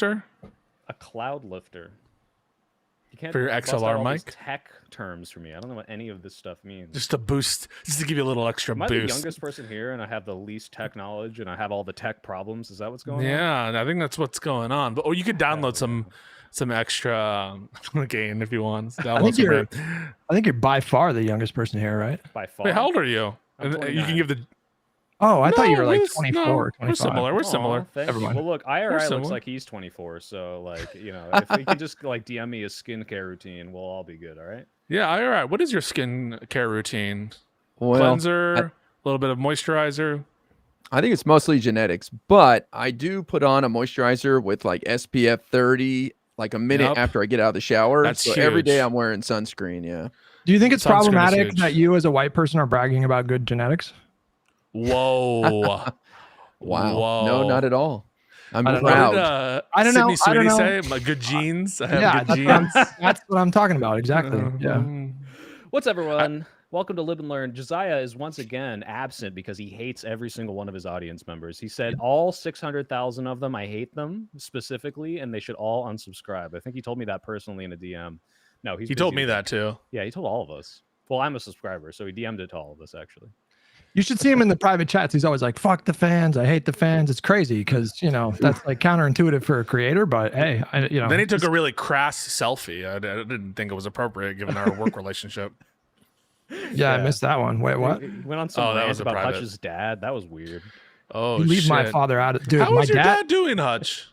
lifter? A cloud lifter. You can't For your bust out XLR all mic? these tech terms for me. I don't know what any of this stuff means. Just to boost, just to give you a little extra Am I boost. the youngest person here and I have the least tech knowledge and I have all the tech problems? Is that what's going on? Yeah, I think that's what's going on. But or you could download some extra gain if you want. I think you're by far the youngest person here, right? By far. Wait, how old are you? I'm And you can give the. Oh, I thought you were like 24 no, or 25. We're similar. We're similar. Thank Never you. mind. Well, look, IRI looks similar. like he's 24, so like, you know, if he can just like DM me his skincare routine, we'll all be good, all right? Yeah, all right. What is your skin care routine? Well, Cleanser, a little bit of moisturizer. I think it's mostly genetics, but I do put on a moisturizer with like SPF 30, like a minute after I get out of the shower. That's so every day huge. I'm wearing sunscreen. Yeah. Do you think it's Sunscreen is problematic huge. that you as a white person are bragging about good genetics? Whoa. Wow. No, not at all. I'm I don't know. proud. I don't know. Sydney I don't Sweeney know. say? My good genes. I have Yeah, good genes. that's what I'm talking about. Exactly. Yeah. What's up, everyone? Welcome to Live and Learn. Josiah is once again absent because he hates every single one of his audience members. He said all 600,000 of them, I hate them specifically, and they should all unsubscribe. I think he told me that personally in a DM. No, He told me that too. Yeah, he told all of us. Well, I'm a subscriber, so he DM'd it to all of us, actually. You should see him in the private chats. He's always like, fuck the fans. I hate the fans. It's crazy because, you know, that's like counterintuitive for a creator. But hey, Then he took a really crass selfie. I didn't think it was appropriate given our work relationship. Yeah, I missed that one. Wait, what? He went on some that rant was a about private. Hutch's dad. That was weird. Oh, You leave shit. my father out of dude. How My is your dad doing, Hutch?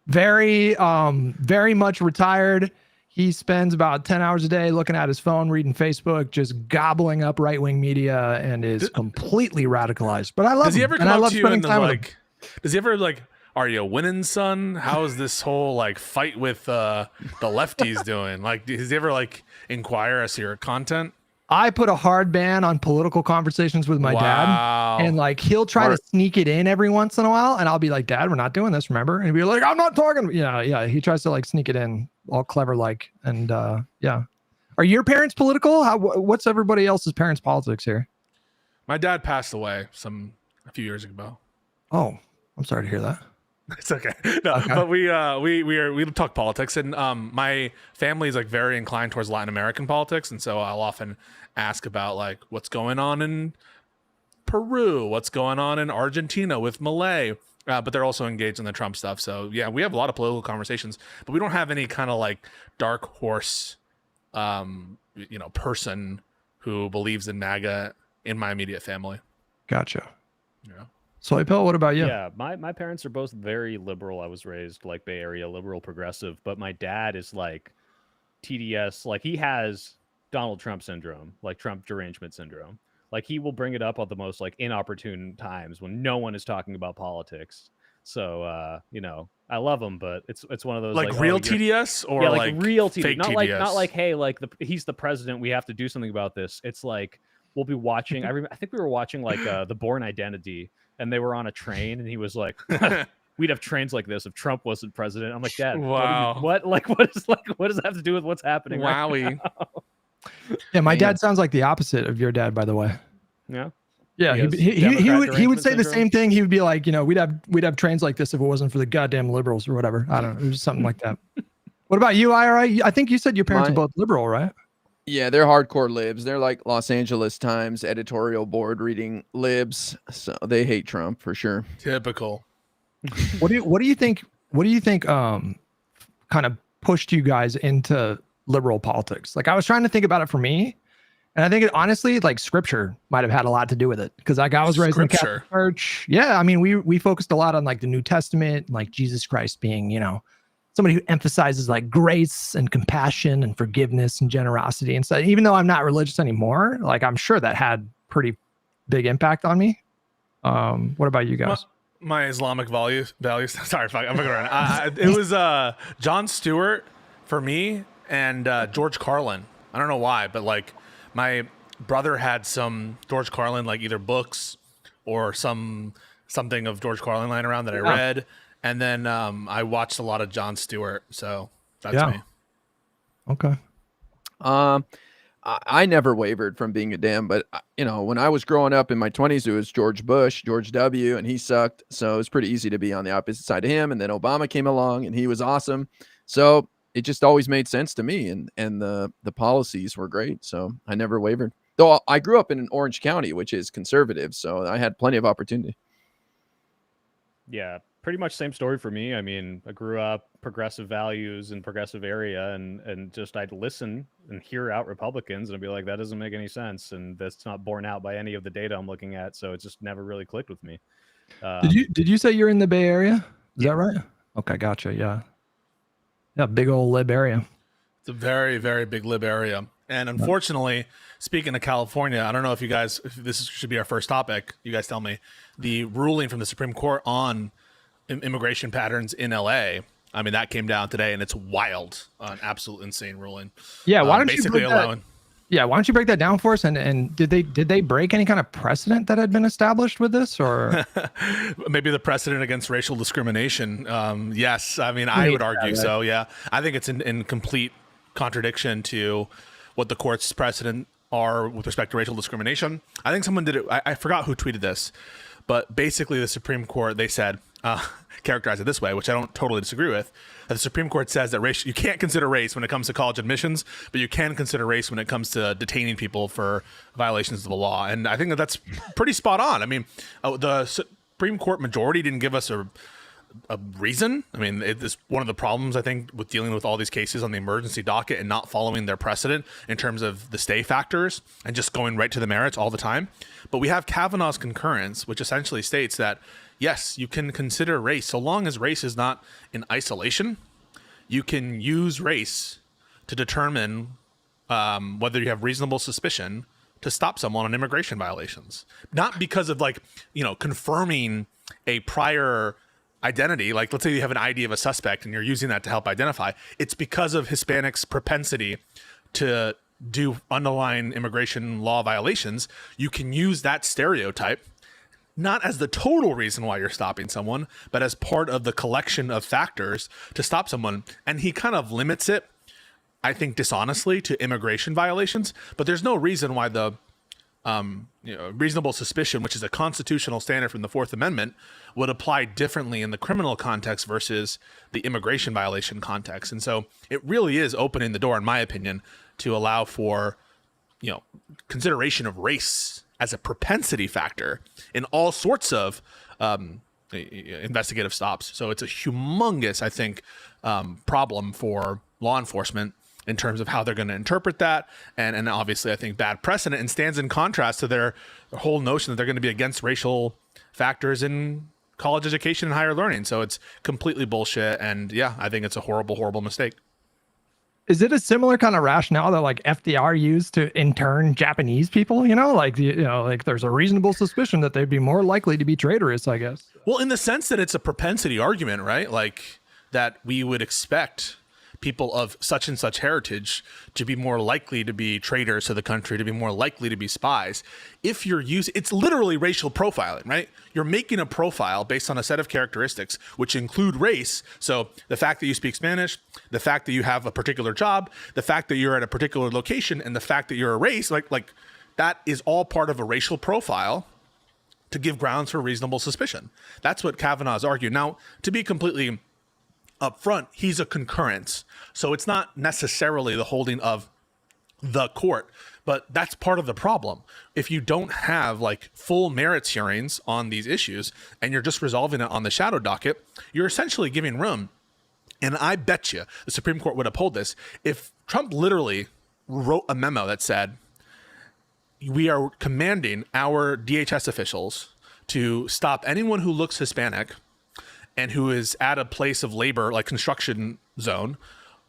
very much retired. He spends about 10 hours a day looking at his phone, reading Facebook, just gobbling up right-wing media, and is completely radicalized. But I love Does he him, ever and come I up love to you spending and time with him. like? Does he ever like? Are you winning, son? How's this whole like fight with the lefties doing? Like, does he ever like inquire as to your content? I put a hard ban on political conversations with my dad, and like he'll try to sneak it in every once in a while, and I'll be like, "Dad, we're not doing this, remember?" And he'll be like, "I'm not talking." Yeah. He tries to like sneak it in, all clever like, and yeah. Are your parents political? What's everybody else's parents' politics here? My dad passed away a few years ago. Oh, I'm sorry to hear that. It's okay. No, but we talk politics, and my family is like very inclined towards Latin American politics, and so I'll often ask about like what's going on in Peru, what's going on in Argentina with Malay, but they're also engaged in the Trump stuff. So yeah, we have a lot of political conversations, but we don't have any kind of like dark horse, person who believes in MAGA in my immediate family. Gotcha. Yeah. Soy Pill, what about you? Yeah, my parents are both very liberal. I was raised like Bay Area liberal progressive, but my dad is like TDS, like he has Donald Trump syndrome, like Trump derangement syndrome. Like he will bring it up at the most like inopportune times when no one is talking about politics. So I love him, but it's one of those like real TDS or yeah, like real TDS, fake not TDS? not like hey, like he's the president, we have to do something about this. It's like we'll be watching. I think we were watching like the Bourne Identity, and they were on a train, and he was like, "We'd have trains like this if Trump wasn't president." I'm like, Dad, wow, what does that have to do with what's happening? Wowie. Right now? Yeah, my dad sounds like the opposite of your dad, by the way. Yeah. Yeah, He has he would Democrat say the derangement same thing. He would be like, we'd have trains like this if it wasn't for the goddamn liberals or whatever. I don't know, it was something like that. What about you, IRI? I think you said your parents are both liberal, right? Yeah, they're hardcore libs. They're like Los Angeles Times editorial board reading libs. So they hate Trump for sure. Typical. What do you think kind of pushed you guys into liberal politics? Like I was trying to think about it for me, and I think it honestly, like scripture might have had a lot to do with it. Because like I was raised in the Catholic Church. Yeah, I mean we focused a lot on like the New Testament, like Jesus Christ being, somebody who emphasizes like grace and compassion and forgiveness and generosity and stuff. Even though I'm not religious anymore, like I'm sure that had pretty big impact on me. What about you guys? My Islamic values. Sorry, I'm going around. It was Jon Stewart for me and George Carlin. I don't know why, but like my brother had some George Carlin, like either books or something of George Carlin lying around that I read. And then I watched a lot of Jon Stewart, so that's me. Okay. I never wavered from being a Dem, but when I was growing up in my 20s, it was George Bush, George W, and he sucked. So it was pretty easy to be on the opposite side of him. And then Obama came along, and he was awesome. So it just always made sense to me, and the policies were great. So I never wavered. Though I grew up in Orange County, which is conservative, so I had plenty of opportunity. Yeah, pretty much same story for me. I mean, I grew up progressive values in progressive area, and just I'd listen and hear out Republicans and I'd be like, that doesn't make any sense, and that's not borne out by any of the data I'm looking at. So it just never really clicked with me. Did you say you're in the Bay Area? Is that right? Okay, gotcha. Yeah, big old lib area. It's a very, very big lib area. And unfortunately, speaking of California, I don't know if this should be our first topic. You guys tell me. The ruling from the Supreme Court on immigration patterns in LA. I mean, that came down today, and it's wild, an absolute insane ruling. Yeah, why don't basically you break allowing? Yeah, why don't you break that down for us? And did they break any kind of precedent that had been established with this, or maybe the precedent against racial discrimination? Yes, I mean, I would argue so. Yeah, I think it's in complete contradiction to what the court's precedent are with respect to racial discrimination. I think someone did it. I forgot who tweeted this, but basically the Supreme Court, they said, characterize it this way, which I don't totally disagree with. The Supreme Court says that you can't consider race when it comes to college admissions, but you can consider race when it comes to detaining people for violations of the law. And I think that's pretty spot on. I mean, the Supreme Court majority didn't give us a reason. I mean, it's one of the problems, I think, with dealing with all these cases on the emergency docket and not following their precedent in terms of the stay factors and just going right to the merits all the time. But we have Kavanaugh's concurrence, which essentially states that, yes, you can consider race so long as race is not in isolation. You can use race to determine whether you have reasonable suspicion to stop someone on immigration violations. Not because of confirming a prior identity. Like, let's say you have an ID of a suspect and you're using that to help identify. It's because of Hispanics' propensity to do underlying immigration law violations. You can use that stereotype not as the total reason why you're stopping someone, but as part of the collection of factors to stop someone. And he kind of limits it, I think, dishonestly to immigration violations. But there's no reason why the reasonable suspicion, which is a constitutional standard from the Fourth Amendment, would apply differently in the criminal context versus the immigration violation context. And so it really is opening the door, in my opinion, to allow for, consideration of race as a propensity factor in all sorts of investigative stops. So it's a humongous, I think, problem for law enforcement in terms of how they're going to interpret that. And obviously, I think bad precedent, and stands in contrast to their whole notion that they're going to be against racial factors in college education and higher learning. So it's completely bullshit. And yeah, I think it's a horrible, horrible mistake. Is it a similar kind of rationale that like FDR used to intern Japanese people? Like there's a reasonable suspicion that they'd be more likely to be traitorous, I guess. Well, in the sense that it's a propensity argument, right? Like that we would expect people of such and such heritage to be more likely to be traitors to the country, to be more likely to be spies. If you're using, it's literally racial profiling, right? You're making a profile based on a set of characteristics, which include race. So the fact that you speak Spanish, the fact that you have a particular job, the fact that you're at a particular location, and the fact that you're a race, like that is all part of a racial profile to give grounds for reasonable suspicion. That's what Kavanaugh's argued. Now, to be completely up front, he's a concurrence. So it's not necessarily the holding of the court, but that's part of the problem. If you don't have like full merits hearings on these issues and you're just resolving it on the shadow docket, you're essentially giving room. And I bet you the Supreme Court would uphold this if Trump literally wrote a memo that said, we are commanding our DHS officials to stop anyone who looks Hispanic and who is at a place of labor, like construction zone.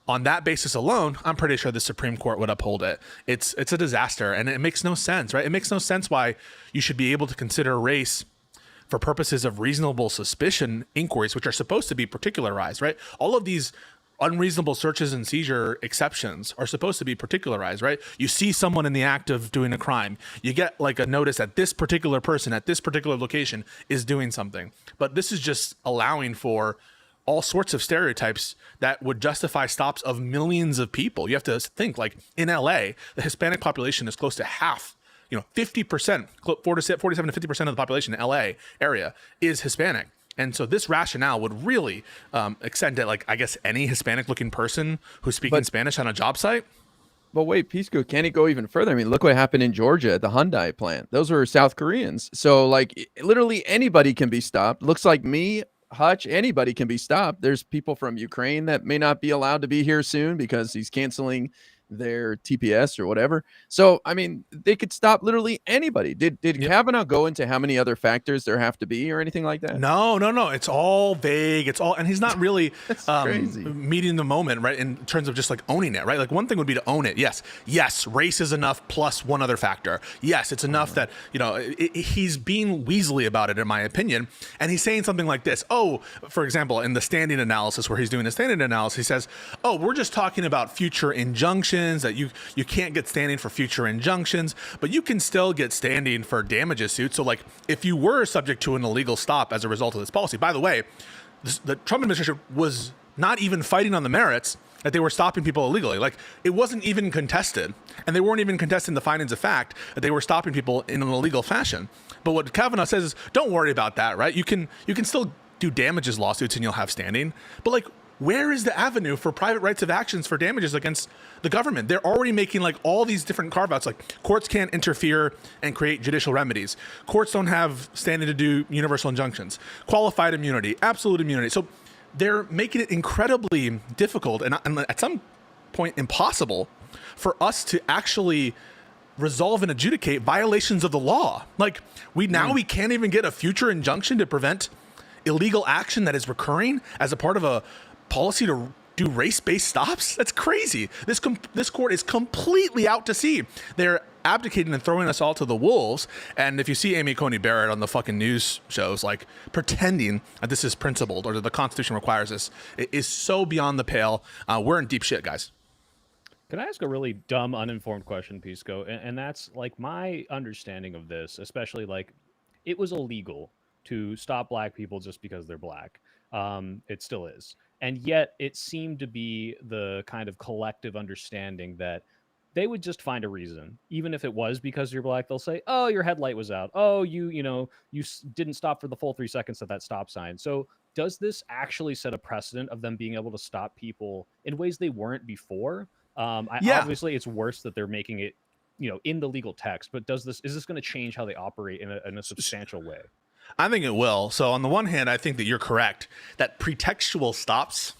On that basis alone, I'm pretty sure the Supreme Court would uphold it. It's a disaster, and it makes no sense, right? It makes no sense why you should be able to consider race for purposes of reasonable suspicion inquiries, which are supposed to be particularized, right? All of these unreasonable searches and seizure exceptions are supposed to be particularized, right? You see someone in the act of doing a crime, you get like a notice that this particular person at this particular location is doing something. But this is just allowing for all sorts of stereotypes that would justify stops of millions of people. You have to think, like in LA, the Hispanic population is close to half. 50%, 47 to 50% of the population in LA area is Hispanic. And so this rationale would really extend to, like, I guess, any Hispanic-looking person who's speaking Spanish on a job site. But wait, Pisco, can it go even further? I mean, look what happened in Georgia at the Hyundai plant. Those were South Koreans. So, like, literally anybody can be stopped. Looks like me, Hutch, anybody can be stopped. There's people from Ukraine that may not be allowed to be here soon because he's canceling their TPS or whatever. So, I mean, they could stop literally anybody. Did Kavanaugh go into how many other factors there have to be or anything like that? No. It's all vague. It's all, and he's not really crazy. meeting the moment, right? In terms of just like owning it, right? Like one thing would be to own it. Yes, race is enough plus one other factor. Yes, it's enough that, he's being weaselly about it, in my opinion. And he's saying something like this. Oh, for example, in the standing analysis where he's doing the standing analysis, he says, oh, we're just talking about future injunctions, that you can't get standing for future injunctions, but you can still get standing for damages suits. So like if you were subject to an illegal stop as a result of this policy, by the way, the Trump administration was not even fighting on the merits that they were stopping people illegally. Like it wasn't even contested, and they weren't even contesting the findings of fact that they were stopping people in an illegal fashion. But what Kavanaugh says is, don't worry about that, right? You can still do damages lawsuits and you'll have standing, but like, where is the avenue for private rights of actions for damages against the government? They're already making like all these different carve-outs. Like courts can't interfere and create judicial remedies. Courts don't have standing to do universal injunctions, qualified immunity, absolute immunity. So they're making it incredibly difficult and at some point impossible for us to actually resolve and adjudicate violations of the law. Like we can't even get a future injunction to prevent illegal action that is recurring as a part of a policy to do race-based stops. That's crazy. This court is completely out to sea. They're abdicating and throwing us all to the wolves. And if you see Amy Coney Barrett on the fucking news shows, like pretending that this is principled or that the Constitution requires this, it is so beyond the pale. We're in deep shit, guys. Can I ask a really dumb, uninformed question, Pisco? And that's like my understanding of this, especially like it was illegal to stop black people just because they're black. It still is. And yet it seemed to be the kind of collective understanding that they would just find a reason, even if it was because you're black. They'll say, oh, your headlight was out. Oh, you didn't stop for the full 3 seconds at that stop sign. So does this actually set a precedent of them being able to stop people in ways they weren't before? Obviously, it's worse that they're making it, in the legal text. But is this going to change how they operate in a substantial way? I think it will. So on the one hand, I think that you're correct that pretextual stops,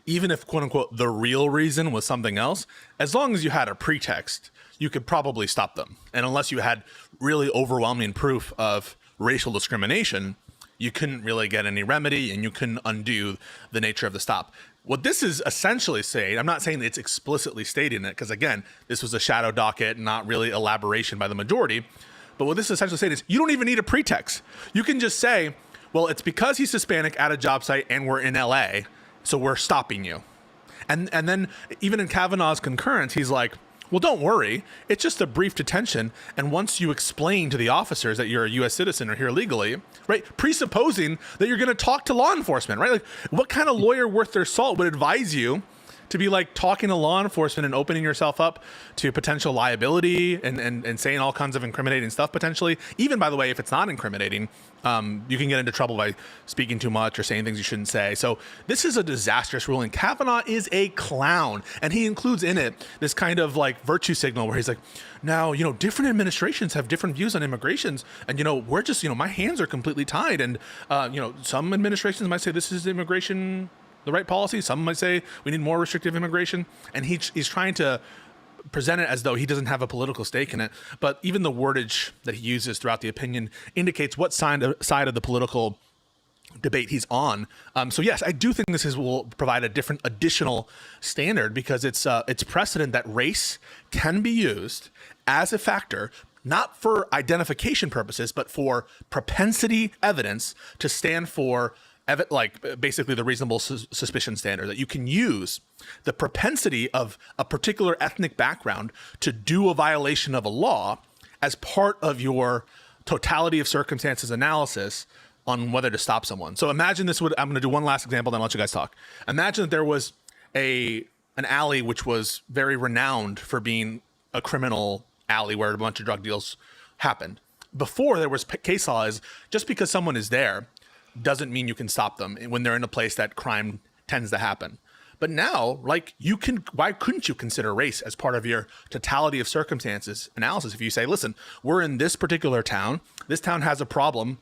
even if quote unquote the real reason was something else, as long as you had a pretext, you could probably stop them. And unless you had really overwhelming proof of racial discrimination, you couldn't really get any remedy and you couldn't undo the nature of the stop. What this is essentially saying, I'm not saying that it's explicitly stating it, because again, this was a shadow docket, not really elaboration by the majority. But what this is essentially saying is you don't even need a pretext. You can just say, well, it's because he's Hispanic at a job site and we're in LA, so we're stopping you. And then even in Kavanaugh's concurrence, he's like, well, don't worry. It's just a brief detention. And once you explain to the officers that you're a U.S. citizen or here legally, right, presupposing that you're going to talk to law enforcement, right? Like what kind of lawyer worth their salt would advise you to be like talking to law enforcement and opening yourself up to potential liability and saying all kinds of incriminating stuff potentially? Even, by the way, if it's not incriminating, you can get into trouble by speaking too much or saying things you shouldn't say. So this is a disastrous ruling. Kavanaugh is a clown, and he includes in it this kind of like virtue signal where he's like, now, different administrations have different views on immigrations, and we're just, my hands are completely tied, and some administrations might say this is immigration the right policy. Some might say we need more restrictive immigration, and he's trying to present it as though he doesn't have a political stake in it. But even the wordage that he uses throughout the opinion indicates what side of the political debate he's on. So yes, I do think will provide a different additional standard, because it's precedent that race can be used as a factor, not for identification purposes, but for propensity evidence to stand for like basically the reasonable suspicion standard, that you can use the propensity of a particular ethnic background to do a violation of a law as part of your totality of circumstances analysis on whether to stop someone. So imagine this would, I'm going to do one last example, then I'll let you guys talk. Imagine that there was an alley which was very renowned for being a criminal alley where a bunch of drug deals happened. Before, there was case law is just because someone is there doesn't mean you can stop them when they're in a place that crime tends to happen. But now, like, why couldn't you consider race as part of your totality of circumstances analysis? If you say, listen, we're in this particular town, this town has a problem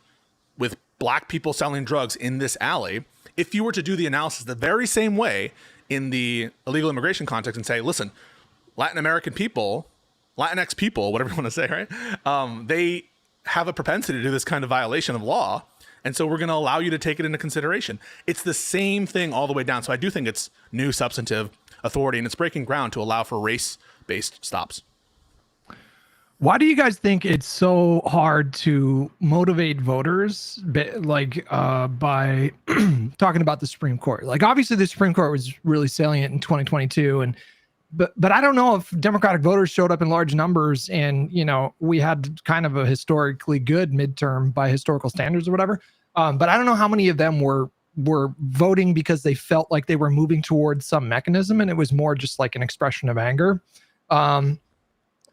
with black people selling drugs in this alley. If you were to do the analysis the very same way in the illegal immigration context and say, listen, Latin American people, Latinx people, whatever you want to say, right? They have a propensity to do this kind of violation of law. And so we're going to allow you to take it into consideration. It's the same thing all the way down. So I do think it's new substantive authority, and it's breaking ground to allow for race-based stops. Why do you guys think it's so hard to motivate voters, by talking about the Supreme Court? Like, obviously, the Supreme Court was really salient in 2022, but I don't know if Democratic voters showed up in large numbers, and we had kind of a historically good midterm by historical standards or whatever. But I don't know how many of them were voting because they felt like they were moving towards some mechanism, and it was more just like an expression of anger.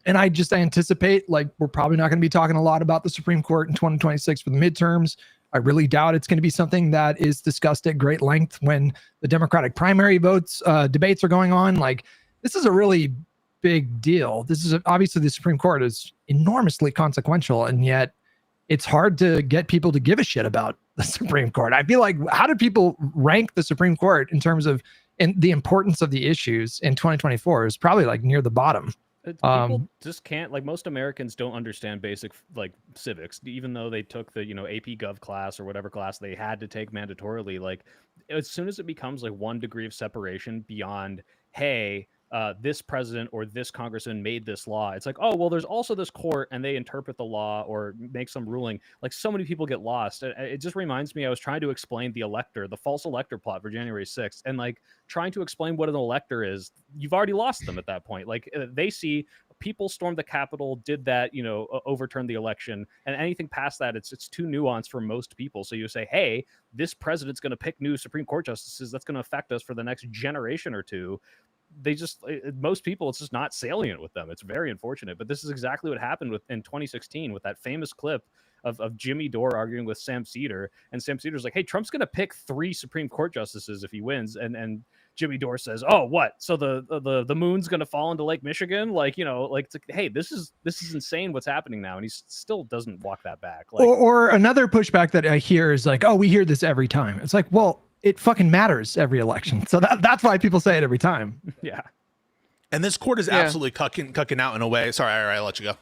And I anticipate, like, we're probably not going to be talking a lot about the Supreme Court in 2026 for the midterms. I really doubt it's going to be something that is discussed at great length when the Democratic primary debates are going on. Like, this is a really big deal. Obviously the Supreme Court is enormously consequential, and yet it's hard to get people to give a shit about the Supreme Court. I feel like, how do people rank the Supreme Court in terms of the importance of the issues in 2024 is probably like near the bottom. People just can't, like, most Americans don't understand basic, like, civics, even though they took the, AP Gov class or whatever class they had to take mandatorily. Like, as soon as it becomes like 1 degree of separation beyond, hey, this president or this congressman made this law, it's like, oh, well, there's also this court and they interpret the law or make some ruling. Like, so many people get lost. It just reminds me, I was trying to explain the false elector plot for January 6th, and like trying to explain what an elector is. You've already lost them at that point. Like, they see people stormed the Capitol, did that, overturned the election, and anything past that, it's too nuanced for most people. So you say, hey, this president's going to pick new Supreme Court justices that's going to affect us for the next generation or two. Most people, it's just not salient with them. It's very unfortunate, but this is exactly what happened in 2016 with that famous clip of Jimmy Dore arguing with Sam Cedar, and Sam Cedar's like, hey, Trump's going to pick 3 Supreme Court justices if he wins, and Jimmy Dore says, oh, what? So the moon's going to fall into Lake Michigan? Hey, this is insane what's happening now, and he still doesn't walk that back. Or another pushback that I hear is like, oh, we hear this every time. It's like, well, it fucking matters every election. So that's why people say it every time. Yeah. And this court is absolutely cucking out in a way. Sorry, I'll let you go.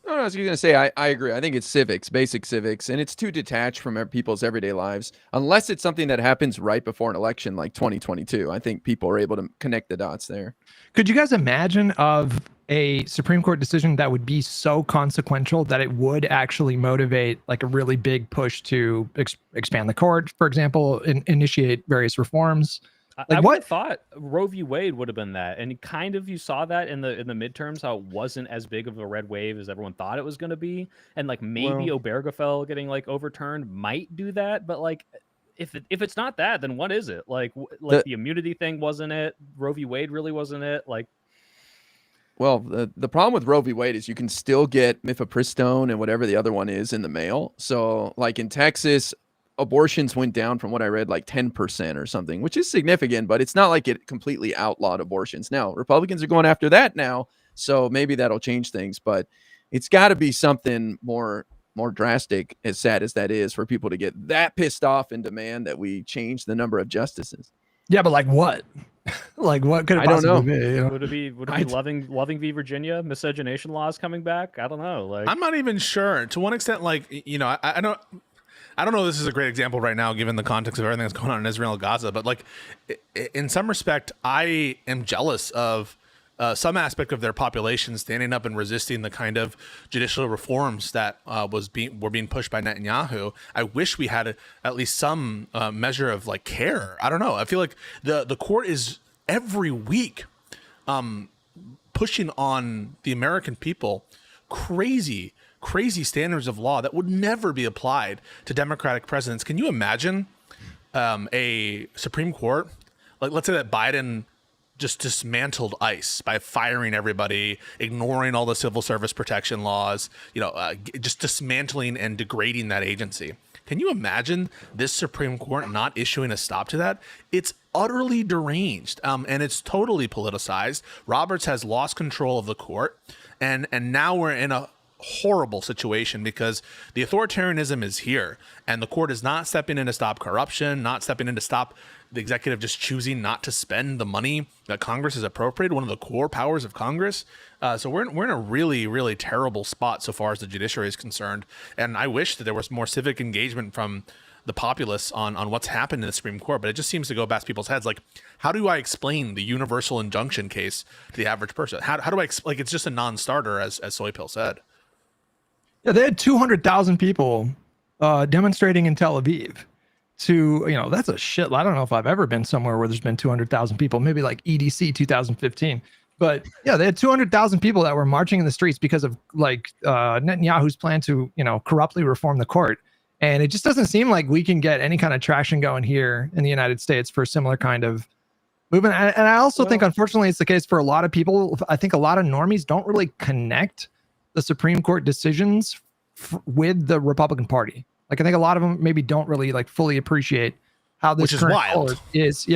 No, I was going to say, I agree. I think it's civics, basic civics, and it's too detached from people's everyday lives. Unless it's something that happens right before an election like 2022. I think people are able to connect the dots there. Could you guys imagine of a Supreme Court decision that would be so consequential that it would actually motivate like a really big push to expand the court, for example, initiate various reforms? I would have thought Roe v. Wade would have been that, and kind of you saw that in the midterms, how it wasn't as big of a red wave as everyone thought it was going to be, and like maybe Obergefell getting like overturned might do that, but like if it's not that, then what is it? Like the immunity thing wasn't it? Roe v. Wade really wasn't it? Like, well, the problem with Roe v. Wade is you can still get mifepristone and whatever the other one is in the mail. So like in Texas, abortions went down from what I read, like 10% or something, which is significant, but it's not like it completely outlawed abortions. Now, Republicans are going after that now, so maybe that'll change things, but it's got to be something more drastic, as sad as that is, for people to get that pissed off and demand that we change the number of justices. Yeah, but like what? Like what could it possibly be? Would it be loving v. Virginia, miscegenation laws coming back? I don't know. Like, I'm not even sure. To one extent, like, I don't know if this is a great example right now, given the context of everything that's going on in Israel and Gaza, but like in some respect, I am jealous of some aspect of their population standing up and resisting the kind of judicial reforms that were being pushed by Netanyahu. I wish we had at least some measure of like care. I don't know. I feel like the court is every week pushing on the American people crazy crazy standards of law that would never be applied to Democratic presidents. Can you imagine a Supreme Court, like let's say that Biden just dismantled ICE by firing everybody, ignoring all the civil service protection laws, just dismantling and degrading that agency. Can you imagine this Supreme Court not issuing a stop to that? It's utterly deranged, and it's totally politicized. Roberts has lost control of the court, and now we're in a horrible situation because the authoritarianism is here, and the court is not stepping in to stop corruption, not stepping in to stop the executive just choosing not to spend the money that Congress has appropriated, one of the core powers of Congress. So we're in a really, really terrible spot so far as the judiciary is concerned. And I wish that there was more civic engagement from the populace on what's happened in the Supreme Court, but it just seems to go past people's heads. Like, how do I explain the universal injunction case to the average person? How do I like? It's just a non-starter, as Soypill said. Yeah, they had 200,000 people demonstrating in Tel Aviv. That's a shit. I don't know if I've ever been somewhere where there's been 200,000 people, maybe like EDC 2015. But yeah, they had 200,000 people that were marching in the streets because of Netanyahu's plan to, corruptly reform the court. And it just doesn't seem like we can get any kind of traction going here in the United States for a similar kind of movement. And I also think, unfortunately, it's the case for a lot of people. I think a lot of normies don't really connect the Supreme Court decisions with the Republican Party. Like, I think a lot of them maybe don't really fully appreciate how this current court is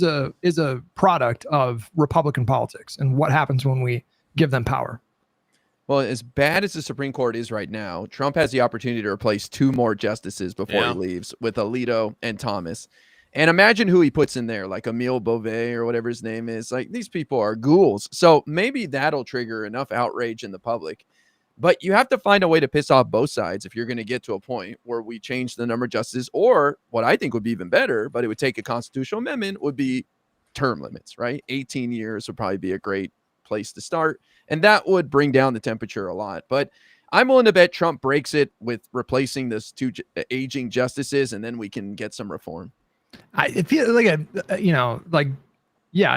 a product of Republican politics and what happens when we give them power. Well, as bad as the Supreme Court is right now, Trump has the opportunity to replace 2 more justices before he leaves, with Alito and Thomas. And imagine who he puts in there, like Emile Beauvais or whatever his name is. Like, these people are ghouls. So maybe that'll trigger enough outrage in the public. But you have to find a way to piss off both sides if you're going to get to a point where we change the number of justices, or what I think would be even better, but it would take a constitutional amendment, would be term limits, right? 18 years would probably be a great place to start. And that would bring down the temperature a lot. But I'm willing to bet Trump breaks it with replacing those 2 aging justices, and then we can get some reform. I feel like I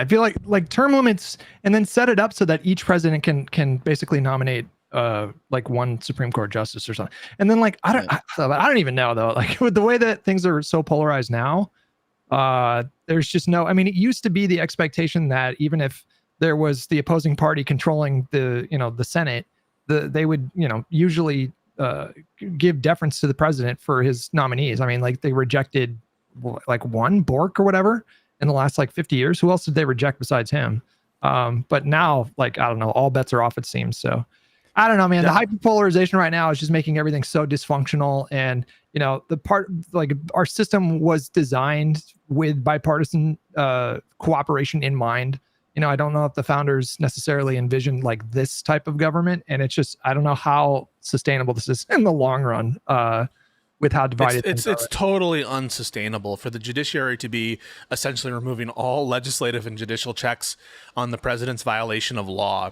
feel like term limits, and then set it up so that each president can basically nominate one Supreme Court justice or something. And then I don't even know though, with the way that things are so polarized now, there's just no, it used to be the expectation that even if there was the opposing party controlling the Senate, they would, usually give deference to the president for his nominees. They rejected one Bork or whatever in the last 50 years. Who else did they reject besides him? But now, I don't know, all bets are off, it seems. So I don't know, man. The hyperpolarization right now is just making everything so dysfunctional. And, our system was designed with bipartisan cooperation in mind. I don't know if the founders necessarily envisioned this type of government. And it's just, I don't know how sustainable this is in the long run with how divided it's totally unsustainable for the judiciary to be essentially removing all legislative and judicial checks on the president's violation of law.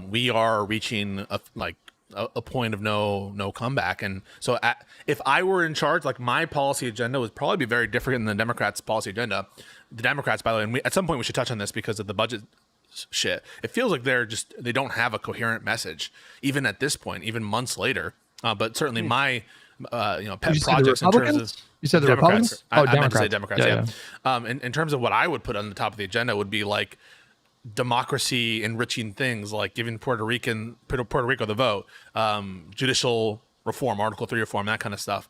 We are reaching a point of no comeback. And so if I were in charge, my policy agenda would probably be very different than the Democrats' policy agenda. The Democrats, by the way, and at some point we should touch on this because of the budget shit. It feels like they don't have a coherent message, even at this point, even months later. But certainly my pet projects in terms of, you said the Democrats. Republicans? I meant to say Democrats. Yeah. In terms of what I would put on the top of the agenda would be democracy enriching things, like giving Puerto Rico the vote, judicial reform, Article 3 reform, that kind of stuff,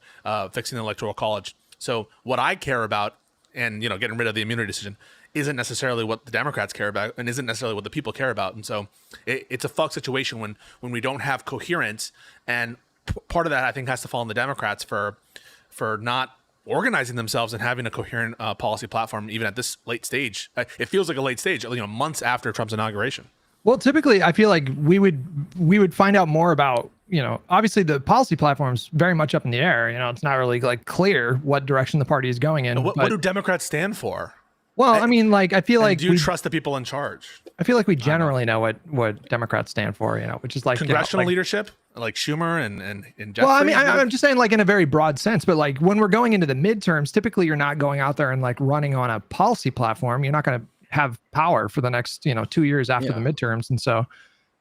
fixing the Electoral College. So what I care about, and getting rid of the immunity decision, isn't necessarily what the Democrats care about, and isn't necessarily what the people care about. And so it's a fuck situation when we don't have coherence, and part of that I think has to fall on the Democrats for not organizing themselves and having a coherent policy platform, even at this late stage. It feels like a late stage, months after Trump's inauguration. Well, typically, I feel like we would find out more about, obviously the policy platform's very much up in the air. It's not really clear what direction the party is going in. What do Democrats stand for? Well, I feel like, do you trust the people in charge? I feel like we generally know what Democrats stand for, which is congressional leadership, like Schumer and Jeff. Well, I'm just saying, in a very broad sense, but when we're going into the midterms, typically you're not going out there and running on a policy platform. You're not going to have power for the next 2 years after the midterms, and so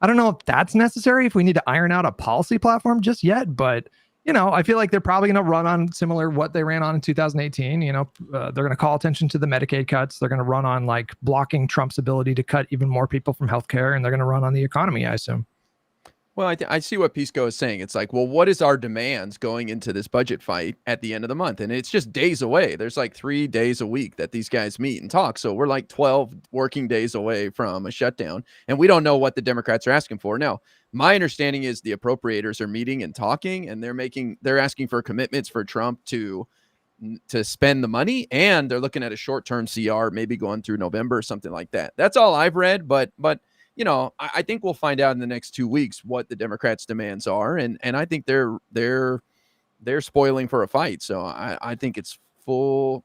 I don't know if that's necessary, if we need to iron out a policy platform just yet, but I feel like they're probably going to run on similar what they ran on in 2018. They're going to call attention to the Medicaid cuts. They're going to run on like blocking Trump's ability to cut even more people from healthcare, and they're going to run on the economy, I assume. Well, I see what Pisco is saying. It's like, well, what is our demands going into this budget fight at the end of the month? And it's just days away. There's like 3 days a week that these guys meet and talk. So we're like 12 working days away from a shutdown. And we don't know what the Democrats are asking for. Now, my understanding is the appropriators are meeting and talking, and they're asking for commitments for Trump to spend the money, and they're looking at a short-term CR, maybe going through November or something like that. That's all I've read, but I think we'll find out in the next 2 weeks what the Democrats' demands are, and I think they're spoiling for a fight. So I think it's full,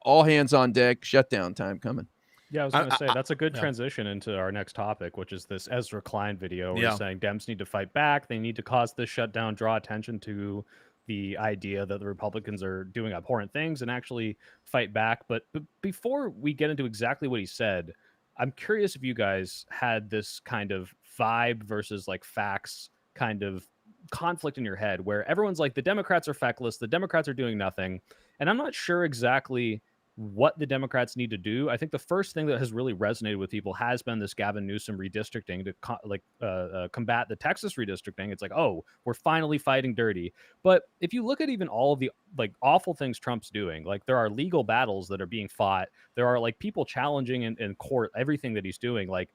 all hands on deck, shutdown time coming. Yeah, I was going to say that's a good transition into our next topic, which is this Ezra Klein video where he's saying Dems need to fight back. They need to cause this shutdown, draw attention to the idea that the Republicans are doing abhorrent things and actually fight back. But before we get into exactly what he said, I'm curious if you guys had this kind of vibe versus like facts kind of conflict in your head where everyone's like, the Democrats are feckless, the Democrats are doing nothing. And I'm not sure exactly what the Democrats need to do. I think the first thing that has really resonated with people has been this Gavin Newsom redistricting to combat the Texas redistricting. It's like, oh, we're finally fighting dirty. But if you look at even all of the like awful things Trump's doing, like there are legal battles that are being fought. There are like people challenging in court everything that he's doing. Like,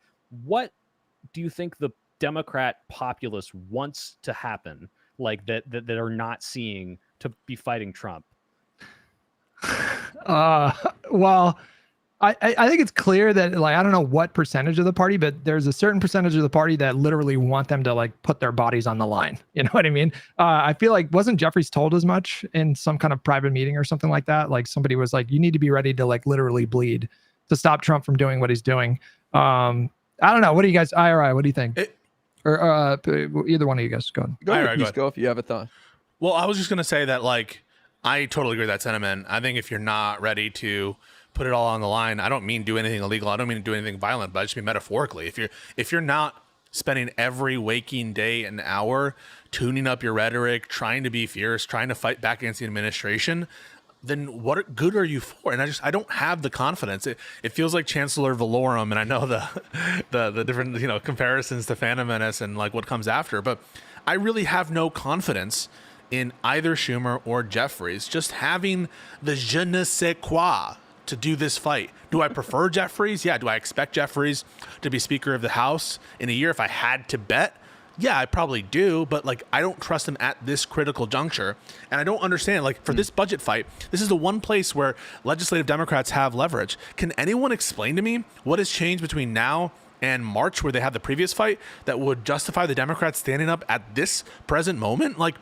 what do you think the Democrat populace wants to happen, like that are not seeing to be fighting Trump? Well, I think it's clear that, like, I don't know what percentage of the party, but there's a certain percentage of the party that literally want them to like put their bodies on the line. You know what I mean? I feel like, wasn't Jeffries told as much in some kind of private meeting or something like that? Like somebody was like, you need to be ready to like literally bleed to stop Trump from doing what he's doing. I don't know. What do you guys, IRI, what do you think? Or either one of you guys, go on. Go ahead, go if you have a thought. Well, I was just going to say that, like, I totally agree with that sentiment. I think if you're not ready to put it all on the line, I don't mean do anything illegal. I don't mean to do anything violent, but I just mean metaphorically. If you're not spending every waking day and hour tuning up your rhetoric, trying to be fierce, trying to fight back against the administration, then what good are you for? And I don't have the confidence. It feels like Chancellor Valorum, and I know the different comparisons to Phantom Menace and like what comes after, but I really have no confidence in either Schumer or Jeffries just having the je ne sais quoi to do this fight. Do I prefer Jeffries? Yeah. Do I expect Jeffries to be Speaker of the House in a year if I had to bet? Yeah, I probably do, but like I don't trust him at this critical juncture. And I don't understand, like, for this budget fight, this is the one place where legislative Democrats have leverage. Can anyone explain to me what has changed between now and March, where they had the previous fight, that would justify the Democrats standing up at this present moment? Like,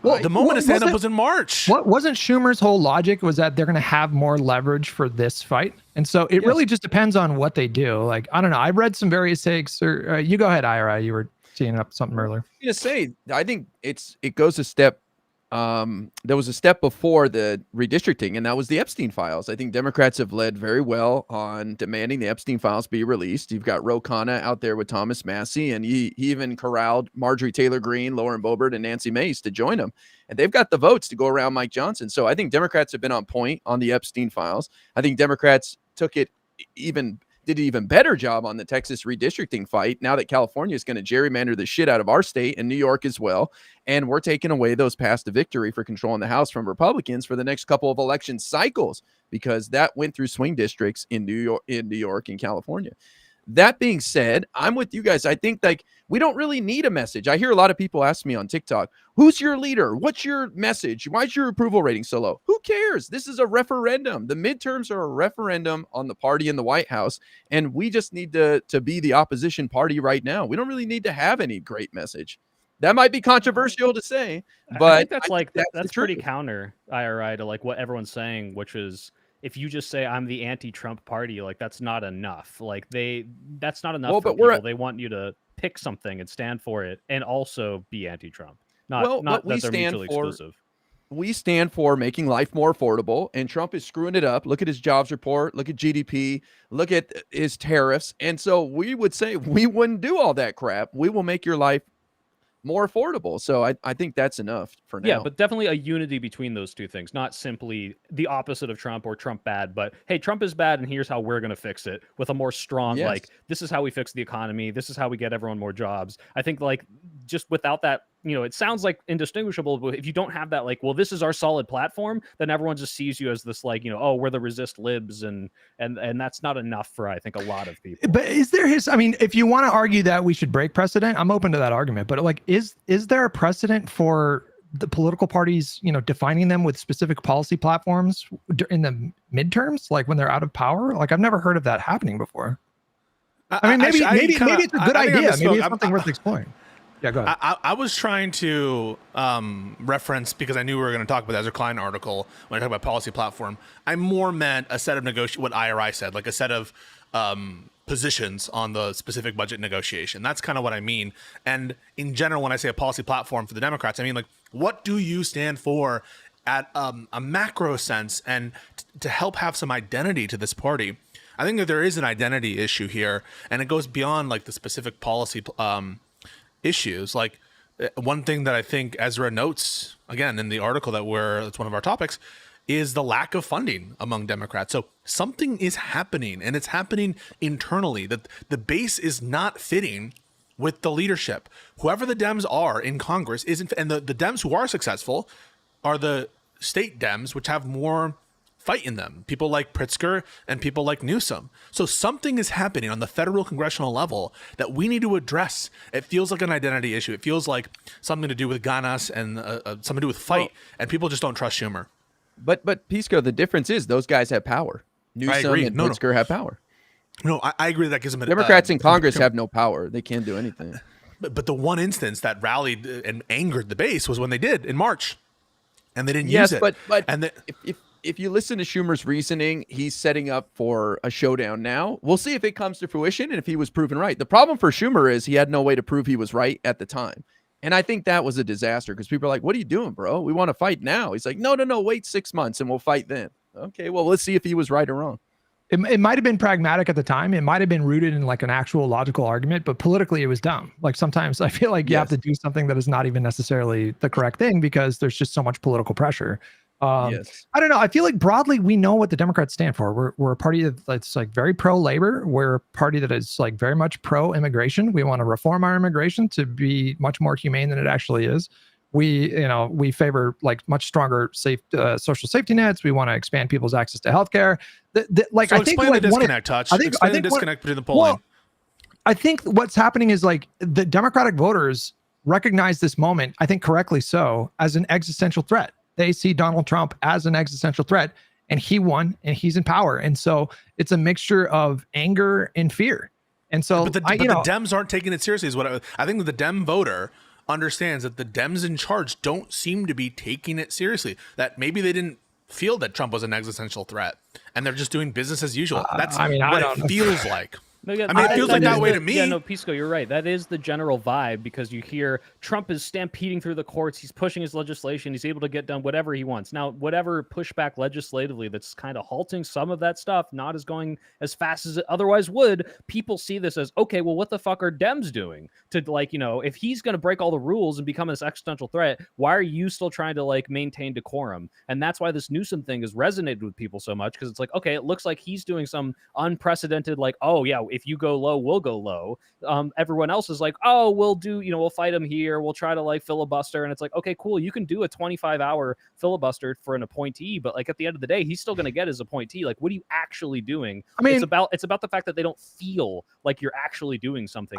well, the moment to stand up was in March. What wasn't Schumer's whole logic was that they're going to have more leverage for this fight, and so it really just depends on what they do. Like, I don't know. I read some various takes. Or you go ahead, Ira. You were teeing up something earlier. I think it goes a step. There was a step before the redistricting, and that was the Epstein files. I think Democrats have led very well on demanding the Epstein files be released. You've got Ro Khanna out there with Thomas Massie, and he even corralled Marjorie Taylor Greene, Lauren Boebert, and Nancy Mace to join him. And they've got the votes to go around Mike Johnson. So I think Democrats have been on point on the Epstein files. I think Democrats did an even better job on the Texas redistricting fight, now that California is going to gerrymander the shit out of our state and New York as well. And we're taking away those paths to victory for controlling the House from Republicans for the next couple of election cycles, because that went through swing districts in New York and California. That being said, I'm with you guys. I think like we don't really need a message. I hear a lot of people ask me on TikTok, who's your leader? What's your message? Why's your approval rating so low? Who cares? This is a referendum. The midterms are a referendum on the party in the White House, and we just need to be the opposition party right now. We don't really need to have any great message. That might be controversial to say, but I think that's pretty counter IRI to like what everyone's saying, which is, if you just say I'm the anti-Trump party, like that's not enough. Like that's not enough for people. They want you to pick something and stand for it, and also be anti-Trump. Not that they're mutually exclusive. we stand for making life more affordable, and Trump is screwing it up. Look at his jobs report, look at GDP, look at his tariffs. And so we would say we wouldn't do all that crap. We will make your life more affordable. So I think that's enough for now. Yeah, but definitely a unity between those two things, not simply the opposite of Trump or Trump bad, but hey, Trump is bad and here's how we're going to fix it with a more strong, like, this is how we fix the economy. This is how we get everyone more jobs. I think like just without that, you know, it sounds like indistinguishable, but if you don't have that, like, well, this is our solid platform, then everyone just sees you as this, like, you know, oh, we're the resist libs, and that's not enough for, I think, a lot of people. But is there I mean, if you want to argue that we should break precedent, I'm open to that argument. But like, is there a precedent for the political parties, you know, defining them with specific policy platforms in the midterms, like when they're out of power? Like, I've never heard of that happening before. I mean, maybe it's a good idea. Maybe it's something worth exploring. Yeah, go ahead. I was trying to reference, because I knew we were going to talk about the Ezra Klein article when I talk about policy platform. I more meant a set of what IRI said, like a set of positions on the specific budget negotiation. That's kind of what I mean. And in general, when I say a policy platform for the Democrats, I mean, like, what do you stand for at a macro sense, and to help have some identity to this party? I think that there is an identity issue here, and it goes beyond like the specific policy issues. Like, one thing that I think Ezra notes again in the article that's one of our topics is the lack of funding among Democrats. So something is happening, and it's happening internally, that the base is not fitting with the leadership. Whoever the Dems are in Congress isn't, and the Dems who are successful are the state Dems, which have more fight in them, people like Pritzker and people like Newsom. So something is happening on the federal congressional level that we need to address. It feels like an identity issue. It feels like something to do with ganas and something to do with fight, and people just don't trust Schumer. But Pisco, the difference is those guys have power. Newsom and Pritzker have power. No, I agree that gives them Democrats in Congress have no power. They can't do anything. But the one instance that rallied and angered the base was when they did in March, and they didn't use it. But and if you listen to Schumer's reasoning, he's setting up for a showdown now. We'll see if it comes to fruition and if he was proven right. The problem for Schumer is he had no way to prove he was right at the time. And I think that was a disaster, because people are like, what are you doing, bro? We want to fight now. He's like, no, wait 6 months and we'll fight then. Okay, well, let's see if he was right or wrong. It might have been pragmatic at the time. It might have been rooted in like an actual logical argument, but politically it was dumb. Like, sometimes I feel like you have to do something that is not even necessarily the correct thing because there's just so much political pressure. I don't know. I feel like broadly we know what the Democrats stand for. We're a party that's like very pro-labor. We're a party that is like very much pro-immigration. We want to reform our immigration to be much more humane than it actually is. We favor like much stronger social safety nets. We want to expand people's access to healthcare. Like, so I think explain the disconnect, Touch. Explain the disconnect between the polling. Well, I think what's happening is like the Democratic voters recognize this moment, I think correctly so, as an existential threat. They see Donald Trump as an existential threat, and he won and he's in power. And so it's a mixture of anger and fear. And so the Dems aren't taking it seriously is what I think. The Dem voter understands that the Dems in charge don't seem to be taking it seriously, that maybe they didn't feel that Trump was an existential threat and they're just doing business as usual. That's what it feels like. No, yeah, it feels like that way to me. Yeah, no, Pisco, you're right. That is the general vibe, because you hear Trump is stampeding through the courts. He's pushing his legislation. He's able to get done whatever he wants. Now, whatever pushback legislatively that's kind of halting some of that stuff, not as going as fast as it otherwise would, people see this as, okay, well, what the fuck are Dems doing to, like, you know, if he's going to break all the rules and become this existential threat, why are you still trying to like maintain decorum? And that's why this Newsom thing has resonated with people so much, because it's like, okay, it looks like he's doing some unprecedented, like, oh yeah, if you go low, we'll go low. Everyone else is like, oh, we'll fight him here. We'll try to like filibuster. And it's like, okay, cool. You can do a 25-hour filibuster for an appointee, but like at the end of the day, he's still going to get his appointee. Like, what are you actually doing? I mean, it's about the fact that they don't feel like you're actually doing something.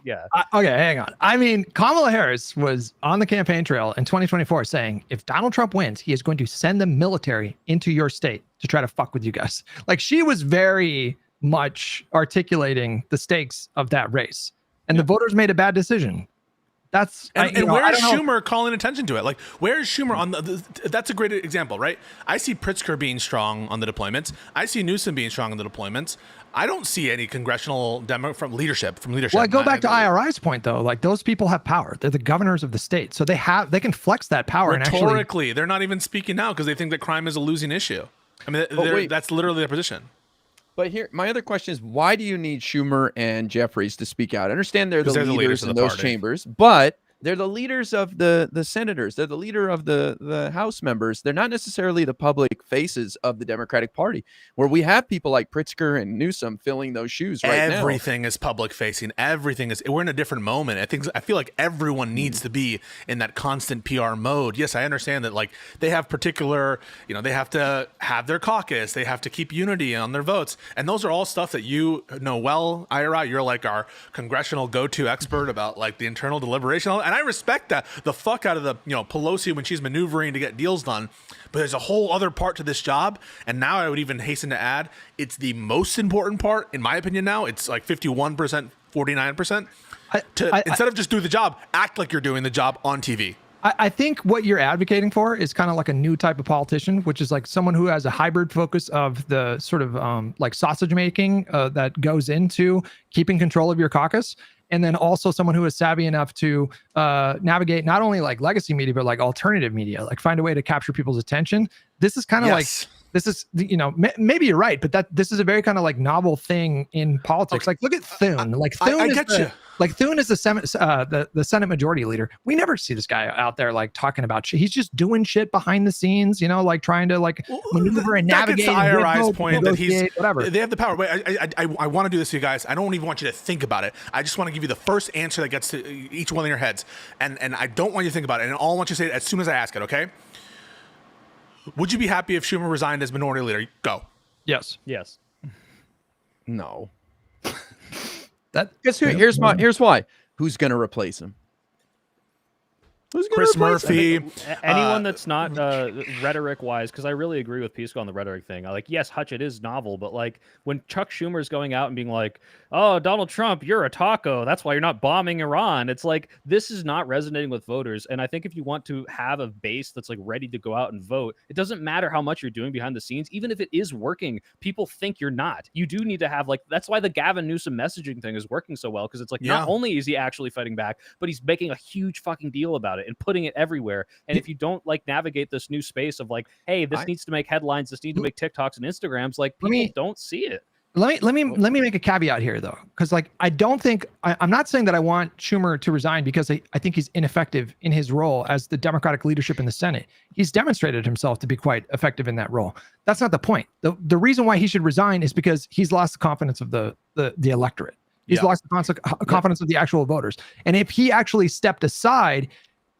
Yeah. Okay, hang on. I mean, Kamala Harris was on the campaign trail in 2024 saying, if Donald Trump wins, he is going to send the military into your state to try to fuck with you guys. Like, she was very much articulating the stakes of that race, and the voters made a bad decision. That's and where is Schumer calling attention to it? Like, where is Schumer on that's a great example, right? I see Pritzker being strong on the deployments. I see Newsom being strong on the deployments. I don't see any congressional demo from leadership. Well, I go back to IRI's point though. Like, those people have power. They're the governors of the state, so they can flex that power. Rhetorically, and they're not even speaking now because they think that crime is a losing issue. I mean, that's literally their position. But here, my other question is, why do you need Schumer and Jeffries to speak out? I understand they're the leaders in those chambers, but they're the leaders of the senators. They're the leader of the House members. They're not necessarily the public faces of the Democratic Party, where we have people like Pritzker and Newsom filling those shoes right now. Everything is public facing. Everything is. We're in a different moment. I feel like everyone needs to be in that constant PR mode. Yes, I understand that. Like, they have particular, they have to have their caucus. They have to keep unity on their votes, and those are all stuff that you know well. Ira, you're like our congressional go-to expert about like the internal deliberation. And I respect that the fuck out of the Pelosi when she's maneuvering to get deals done, but there's a whole other part to this job. And now I would even hasten to add, it's the most important part in my opinion. Now it's like 51%, 49%. Instead of just do the job, act like you're doing the job on TV. I think what you're advocating for is kind of like a new type of politician, which is like someone who has a hybrid focus of the sort of like sausage making that goes into keeping control of your caucus. And then also someone who is savvy enough to navigate not only like legacy media, but like alternative media, like find a way to capture people's attention. This is kind of like, this is, maybe you're right, but this is a very kind of like novel thing in politics. Okay. Like, look at Thune. Like Thune Thune is the Senate Majority Leader. We never see this guy out there like talking about shit. He's just doing shit behind the scenes, like trying to like maneuver and navigate. That's IRI's point that he's whatever. They have the power. Wait, I want to do this to you guys. I don't even want you to think about it. I just want to give you the first answer that gets to each one of your heads, and I don't want you to think about it. And all I want you to say it as soon as I ask it. Okay? Would you be happy if Schumer resigned as Minority Leader? Go. Yes. Yes. No. Here's why. Who's going to replace him? Who's going Chris Murphy? Anyone that's not rhetoric wise, because I really agree with Pisco on the rhetoric thing. Yes, Hutch, it is novel, but like when Chuck Schumer's going out and being like, "Oh, Donald Trump, you're a taco. That's why you're not bombing Iran." It's like this is not resonating with voters. And I think if you want to have a base that's like ready to go out and vote, it doesn't matter how much you're doing behind the scenes. Even if it is working, people think you're not. You do need to have that's why the Gavin Newsom messaging thing is working so well, because it's like not only is he actually fighting back, but he's making a huge fucking deal about it and putting it everywhere. And if you don't like navigate this new space of like, hey, this needs to make headlines, this needs to make TikToks and Instagrams, like people don't see it. Let me make a caveat here though, because like I don't think I'm not saying that I want Schumer to resign because I think he's ineffective in his role as the Democratic leadership in the Senate. He's demonstrated himself to be quite effective in that role. That's not the point. The reason why he should resign is because he's lost the confidence of the electorate. He's lost the confidence of the actual voters. And if he actually stepped aside,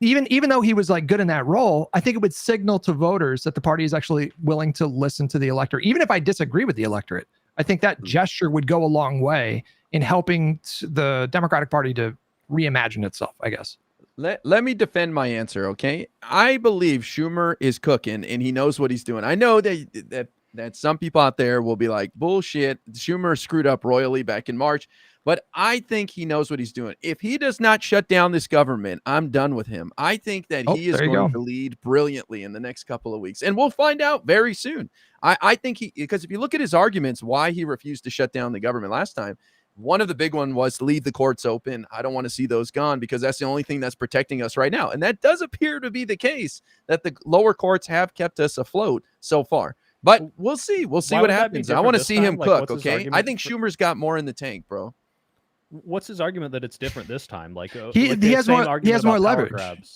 even though he was like good in that role, I think it would signal to voters that the party is actually willing to listen to the electorate. Even if I disagree with the electorate, I think that gesture would go a long way in helping the Democratic Party to reimagine itself, I guess. Let me defend my answer, okay? I believe Schumer is cooking and he knows what he's doing. I know that some people out there will be like, bullshit, Schumer screwed up royally back in March. But I think he knows what he's doing. If he does not shut down this government, I'm done with him. I think that he is going to lead brilliantly in the next couple of weeks. And we'll find out very soon. I think because if you look at his arguments, why he refused to shut down the government last time, one of the big one was leave the courts open. I don't want to see those gone because that's the only thing that's protecting us right now. And that does appear to be the case, that the lower courts have kept us afloat so far. But we'll see. We'll see what happens. I want to see him cook, okay? I think Schumer's got more in the tank, bro. What's his argument that it's different this time? He has more leverage.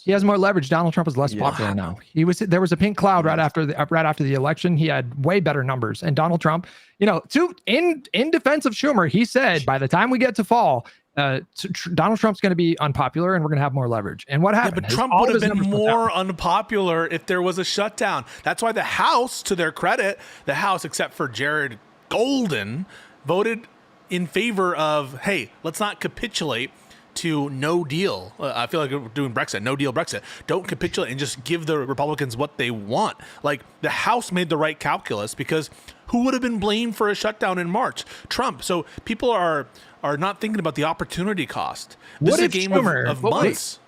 He has more leverage. Donald Trump is less popular now. There was a pink cloud right after the election. He had way better numbers. And Donald Trump, in defense of Schumer, he said by the time we get to fall, Donald Trump's going to be unpopular and we're going to have more leverage. And what happened? Yeah, but Trump would have been more unpopular if there was a shutdown. That's why the House, to their credit, except for Jared Golden, voted in favor of, hey, let's not capitulate to no deal. I feel like we're doing Brexit, no deal Brexit. Don't capitulate and just give the Republicans what they want. Like, the House made the right calculus because who would have been blamed for a shutdown in March? Trump. So people are not thinking about the opportunity cost. This is a game of months.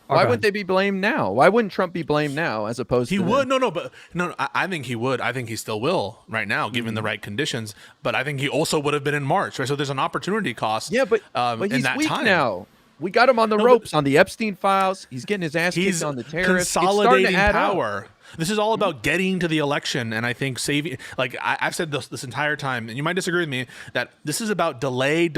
Why wouldn't they be blamed now? Why wouldn't Trump be blamed now as opposed he to would? No, I think he would. I think he still will right now, given the right conditions. But I think he also would have been in March, right? So there's an opportunity cost. Yeah, but in he's that weak time. now. We got him on the ropes on the Epstein files. He's getting his ass He's kicked on the terrorists. consolidating It's starting to add power. up. This is all about getting to the election, and I think saving. Like I've said this entire time, and you might disagree with me, that this is about delay.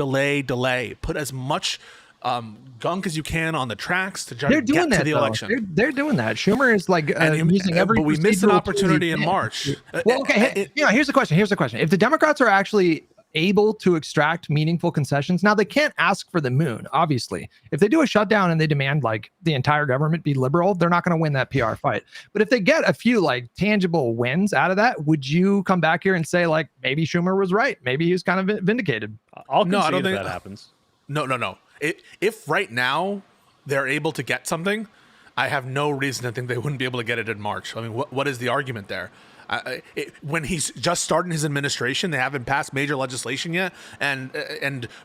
Put as much gunk as you can on the tracks to try to get to the election. They're doing that. Schumer is like using every. But we missed an opportunity in March. Well, okay. Here's the question. If the Democrats are actually able to extract meaningful concessions, now they can't ask for the moon, obviously. If they do a shutdown and they demand like the entire government be liberal, they're not going to win that PR fight. But if they get a few like tangible wins out of that, would you come back here and say like maybe Schumer was right? Maybe he was kind of vindicated. I don't think that happens. No. If right now they're able to get something, I have no reason to think they wouldn't be able to get it in March. I mean, what is the argument there? When he's just starting his administration, they haven't passed major legislation yet, and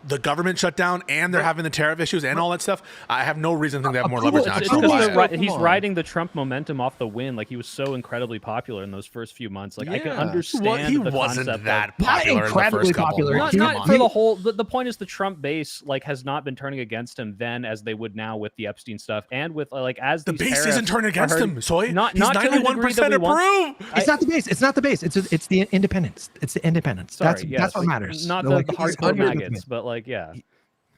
the government shut down, and they're having the tariff issues and all that stuff. I have no reason to think they have more leverage. It's because he's riding the Trump momentum off the win. Like he was so incredibly popular in those first few months. Like I can understand he the wasn't concept that of, popular. Not incredibly popular. Not for the whole. The point is the Trump base like has not been turning against him then as they would now with the Epstein stuff and with like as the base isn't turning against him. Soy, not he's 91% approved. It's not the base. It's not the base. It's the independence. It's the independence. Sorry, that's what matters. Not the hardcore maggots, but like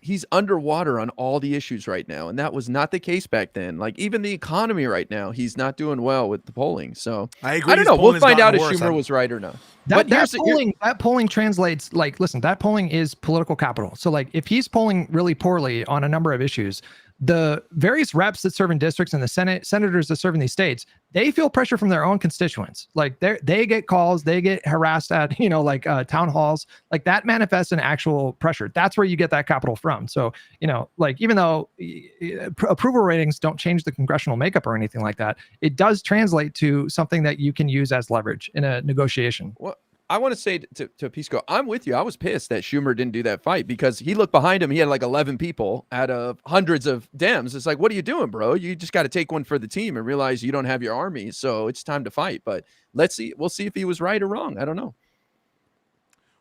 he's underwater on all the issues right now, and that was not the case back then. Like even the economy right now, he's not doing well with the polling. So I agree. I don't know. We'll find out if Schumer was right or not. That polling translates like listen. That polling is political capital. So like if he's polling really poorly on a number of issues, the various reps that serve in districts and the senators that serve in these states, they feel pressure from their own constituents. Like they get calls, they get harassed at, town halls. Like that manifests in actual pressure. That's where you get that capital from. So, like even though approval ratings don't change the congressional makeup or anything like that, it does translate to something that you can use as leverage in a negotiation. Well, I want to say to Pisco, I'm with you. I was pissed that Schumer didn't do that fight because he looked behind him. He had like 11 people out of hundreds of Dems. It's like, what are you doing, bro? You just got to take one for the team and realize you don't have your army. So it's time to fight. But let's see. We'll see if he was right or wrong. I don't know.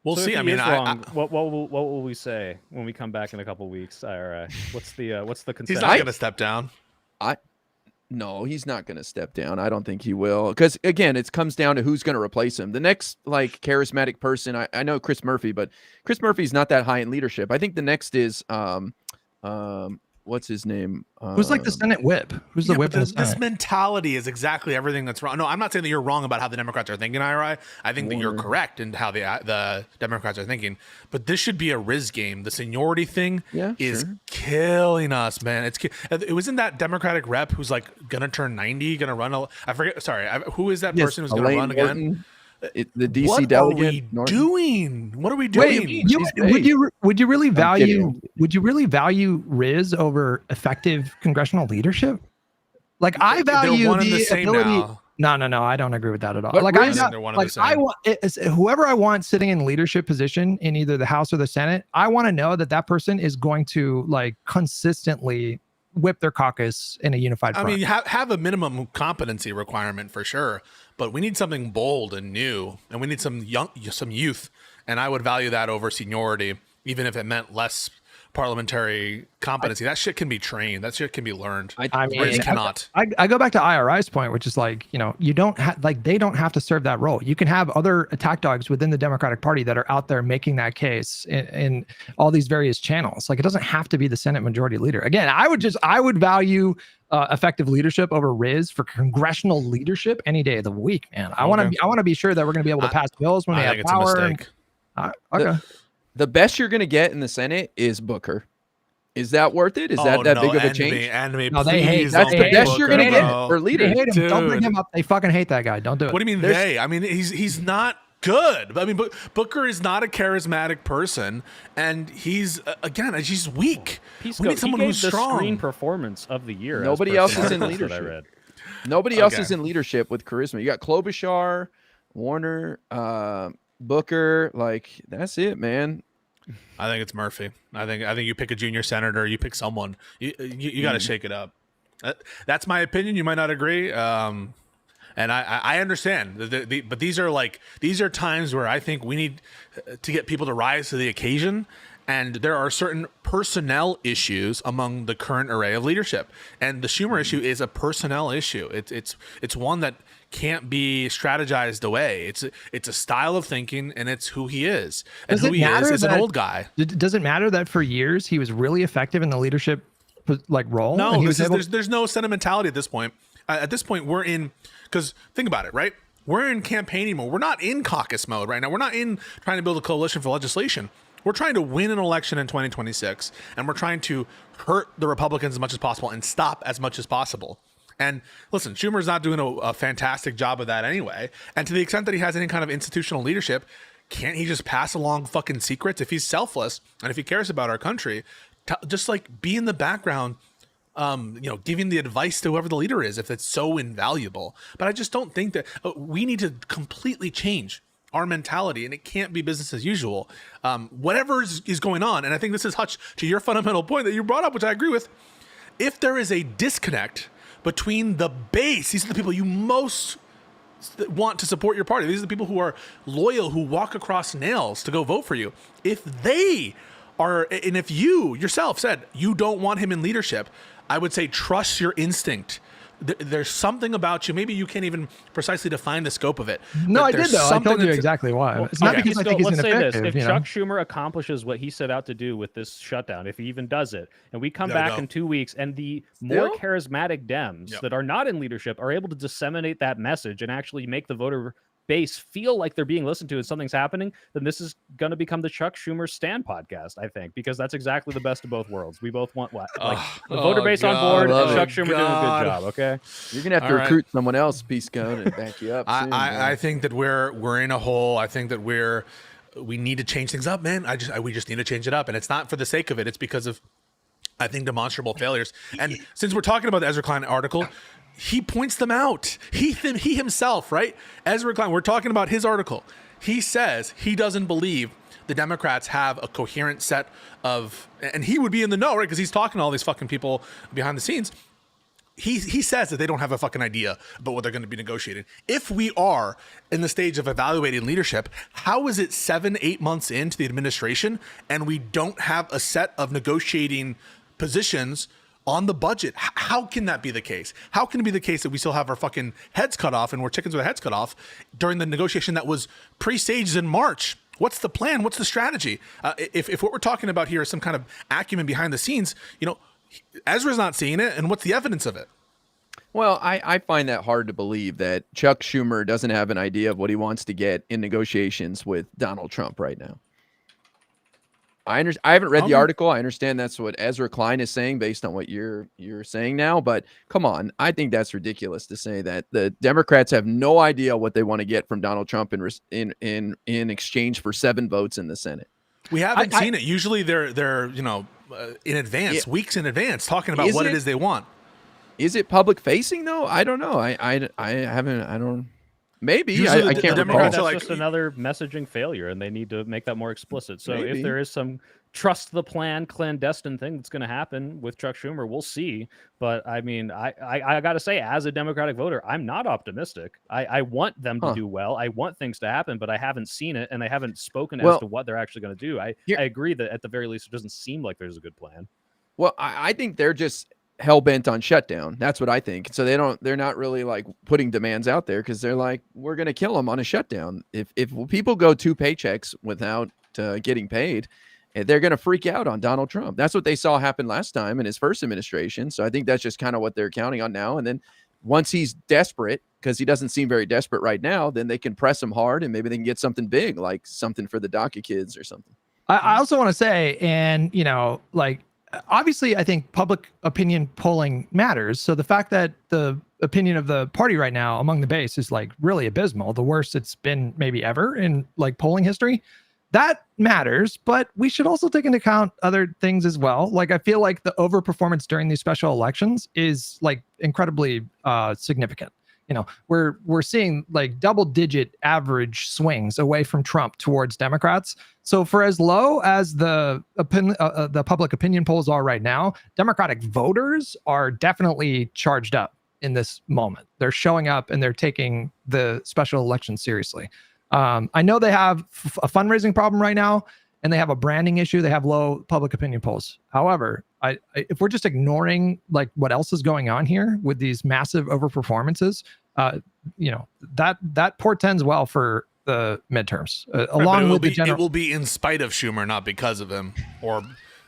We'll see. I mean, what will we say when we come back in a couple weeks? What's the consent? He's not going to step down. No, he's not going to step down. I don't think he will. Because, again, it comes down to who's going to replace him. The next, charismatic person, I know Chris Murphy, but Chris Murphy's not that high in leadership. I think the next is, what's his name? Who's like the Senate whip? Who's the whip in the Senate? This mentality is exactly everything that's wrong. No, I'm not saying that you're wrong about how the Democrats are thinking, IRI. I think that you're correct in how the Democrats are thinking. But this should be a Riz game. The seniority thing is killing us, man. It wasn't that Democratic rep who's like gonna turn 90, gonna run. I forget. Sorry, who is that person who's gonna run again? The DC delegate. What are we doing? Wait, would you really value Riz over effective congressional leadership? Like I value the ability. No, I don't agree with that at all. But whoever I want sitting in leadership position in either the House or the Senate, I want to know that person is going to like consistently whip their caucus in a unified front. I mean, have a minimum competency requirement for sure, but we need something bold and new, and we need some youth, and I would value that over seniority, even if it meant less parliamentary competency. That shit can be trained. That shit can be learned. I go back to IRI's point, which is like, you don't they don't have to serve that role. You can have other attack dogs within the Democratic Party that are out there making that case in all these various channels. Like it doesn't have to be the Senate Majority Leader. Again, I would value effective leadership over Riz for congressional leadership any day of the week, man. I want to be sure that we're going to be able to pass bills when they have power. It's a mistake. Okay. The best you're going to get in the Senate is Booker. Is that worth it? Is that big of a change? No, they hate. That's the best you're going to get for leader. They hate him. Don't bring him up. They fucking hate that guy. Don't do it. What do you mean they? I mean, he's not good. I mean, Booker is not a charismatic person, and he's weak. We need someone who's strong. The screen performance of the year. Nobody else is in leadership. Nobody else is in leadership with charisma. You got Klobuchar, Warner, Booker. Like that's it, man. I think it's Murphy. I think you pick a junior senator. You pick someone. You got to shake it up. That's my opinion. You might not agree. And I understand, but these are times where I think we need to get people to rise to the occasion. And there are certain personnel issues among the current array of leadership, and the Schumer issue is a personnel issue. It's one that can't be strategized away. It's a style of thinking, and it's who he is. And who he is an old guy. Does it matter that for years he was really effective in the leadership role? No, there's no sentimentality at this point. At this point, we're in, because think about it, right? We're in campaigning mode. We're not in caucus mode right now. We're not in trying to build a coalition for legislation. We're trying to win an election in 2026, and we're trying to hurt the Republicans as much as possible and stop as much as possible. And listen, Schumer's not doing a fantastic job of that anyway. And to the extent that he has any kind of institutional leadership, can't he just pass along fucking secrets? If he's selfless and if he cares about our country, just like be in the background, giving the advice to whoever the leader is, if it's so invaluable. But I just don't think that we need to completely change our mentality, and it can't be business as usual. Whatever is going on, and I think this is Hutch to your fundamental point that you brought up, which I agree with. If there is a disconnect between the base, these are the people you most want to support your party. These are the people who are loyal, who walk across nails to go vote for you. If they are, and if you yourself said you don't want him in leadership, I would say trust your instinct. There's something about you. Maybe you can't even precisely define the scope of it. No, I did though. I told you exactly why. It's not because I think he's ineffective. If Chuck Schumer accomplishes what he set out to do with this shutdown, if he even does it, and we come back in 2 weeks, and the more charismatic Dems that are not in leadership are able to disseminate that message and actually make the voter base feel like they're being listened to and something's happening, then this is going to become the Chuck Schumer Stand podcast, I think, because that's exactly the best of both worlds. We both want what? Like the voter base on board and Chuck Schumer doing a good job, okay? You're going to have to recruit someone else, Peace Cone, and back you up soon, I think that we're in a hole. I think that we need to change things up, man. We just need to change it up. And it's not for the sake of it. It's because of, I think, demonstrable failures. And since we're talking about the Ezra Klein article, he points them out. He himself, right? Ezra Klein, we're talking about his article. He says he doesn't believe the Democrats have a coherent set of, and he would be in the know, right? Because he's talking to all these fucking people behind the scenes. He says that they don't have a fucking idea about what they're going to be negotiating. If we are in the stage of evaluating leadership, how is it 7-8 months into the administration and we don't have a set of negotiating positions on the budget? How can that be the case? How can it be the case that we still have our fucking heads cut off and we're chickens with our heads cut off during the negotiation that was pre-staged in March? What's the plan? What's the strategy? If what we're talking about here is some kind of acumen behind the scenes, Ezra's not seeing it, and what's the evidence of it? Well, I find that hard to believe that Chuck Schumer doesn't have an idea of what he wants to get in negotiations with Donald Trump right now. I haven't read the article. I understand that's what Ezra Klein is saying based on what you're saying now, but come on. I think that's ridiculous to say that the Democrats have no idea what they want to get from Donald Trump in exchange for 7 votes in the Senate. We haven't seen it. Usually they're in advance, weeks in advance, talking about what it is they want. Is it public facing though? I don't know. I haven't. I don't. Maybe I can't recall. That's just another messaging failure, and they need to make that more explicit. So if there is some trust the plan clandestine thing that's going to happen with Chuck Schumer, we'll see. But I mean, I got to say, as a Democratic voter, I'm not optimistic. I want them to do well. I want things to happen, but I haven't seen it, and they haven't spoken as to what they're actually going to do. I agree that at the very least, it doesn't seem like there's a good plan. Well, I think they're just hell bent on shutdown. That's what I think. So they're not really like putting demands out there because they're like, we're going to kill them on a shutdown. If people go 2 paychecks without getting paid, they're going to freak out on Donald Trump. That's what they saw happen last time in his first administration. So I think that's just kind of what they're counting on now. And then once he's desperate, because he doesn't seem very desperate right now, then they can press him hard and maybe they can get something big, like something for the DACA kids or something. I also want to say, and obviously, I think public opinion polling matters. So the fact that the opinion of the party right now among the base is like really abysmal, the worst it's been maybe ever in like polling history, that matters. But we should also take into account other things as well. Like I feel like the overperformance during these special elections is like incredibly significant. we're seeing like double-digit average swings away from Trump towards Democrats. So for as low as the public opinion polls are right now, Democratic voters are definitely charged up in this moment. They're showing up and they're taking the special election seriously. I know they have a fundraising problem right now, and they have a branding issue. They have low public opinion polls. However, if we're just ignoring like what else is going on here with these massive overperformances, that portends well for the midterms. Along with the general, it will be in spite of Schumer, not because of him, or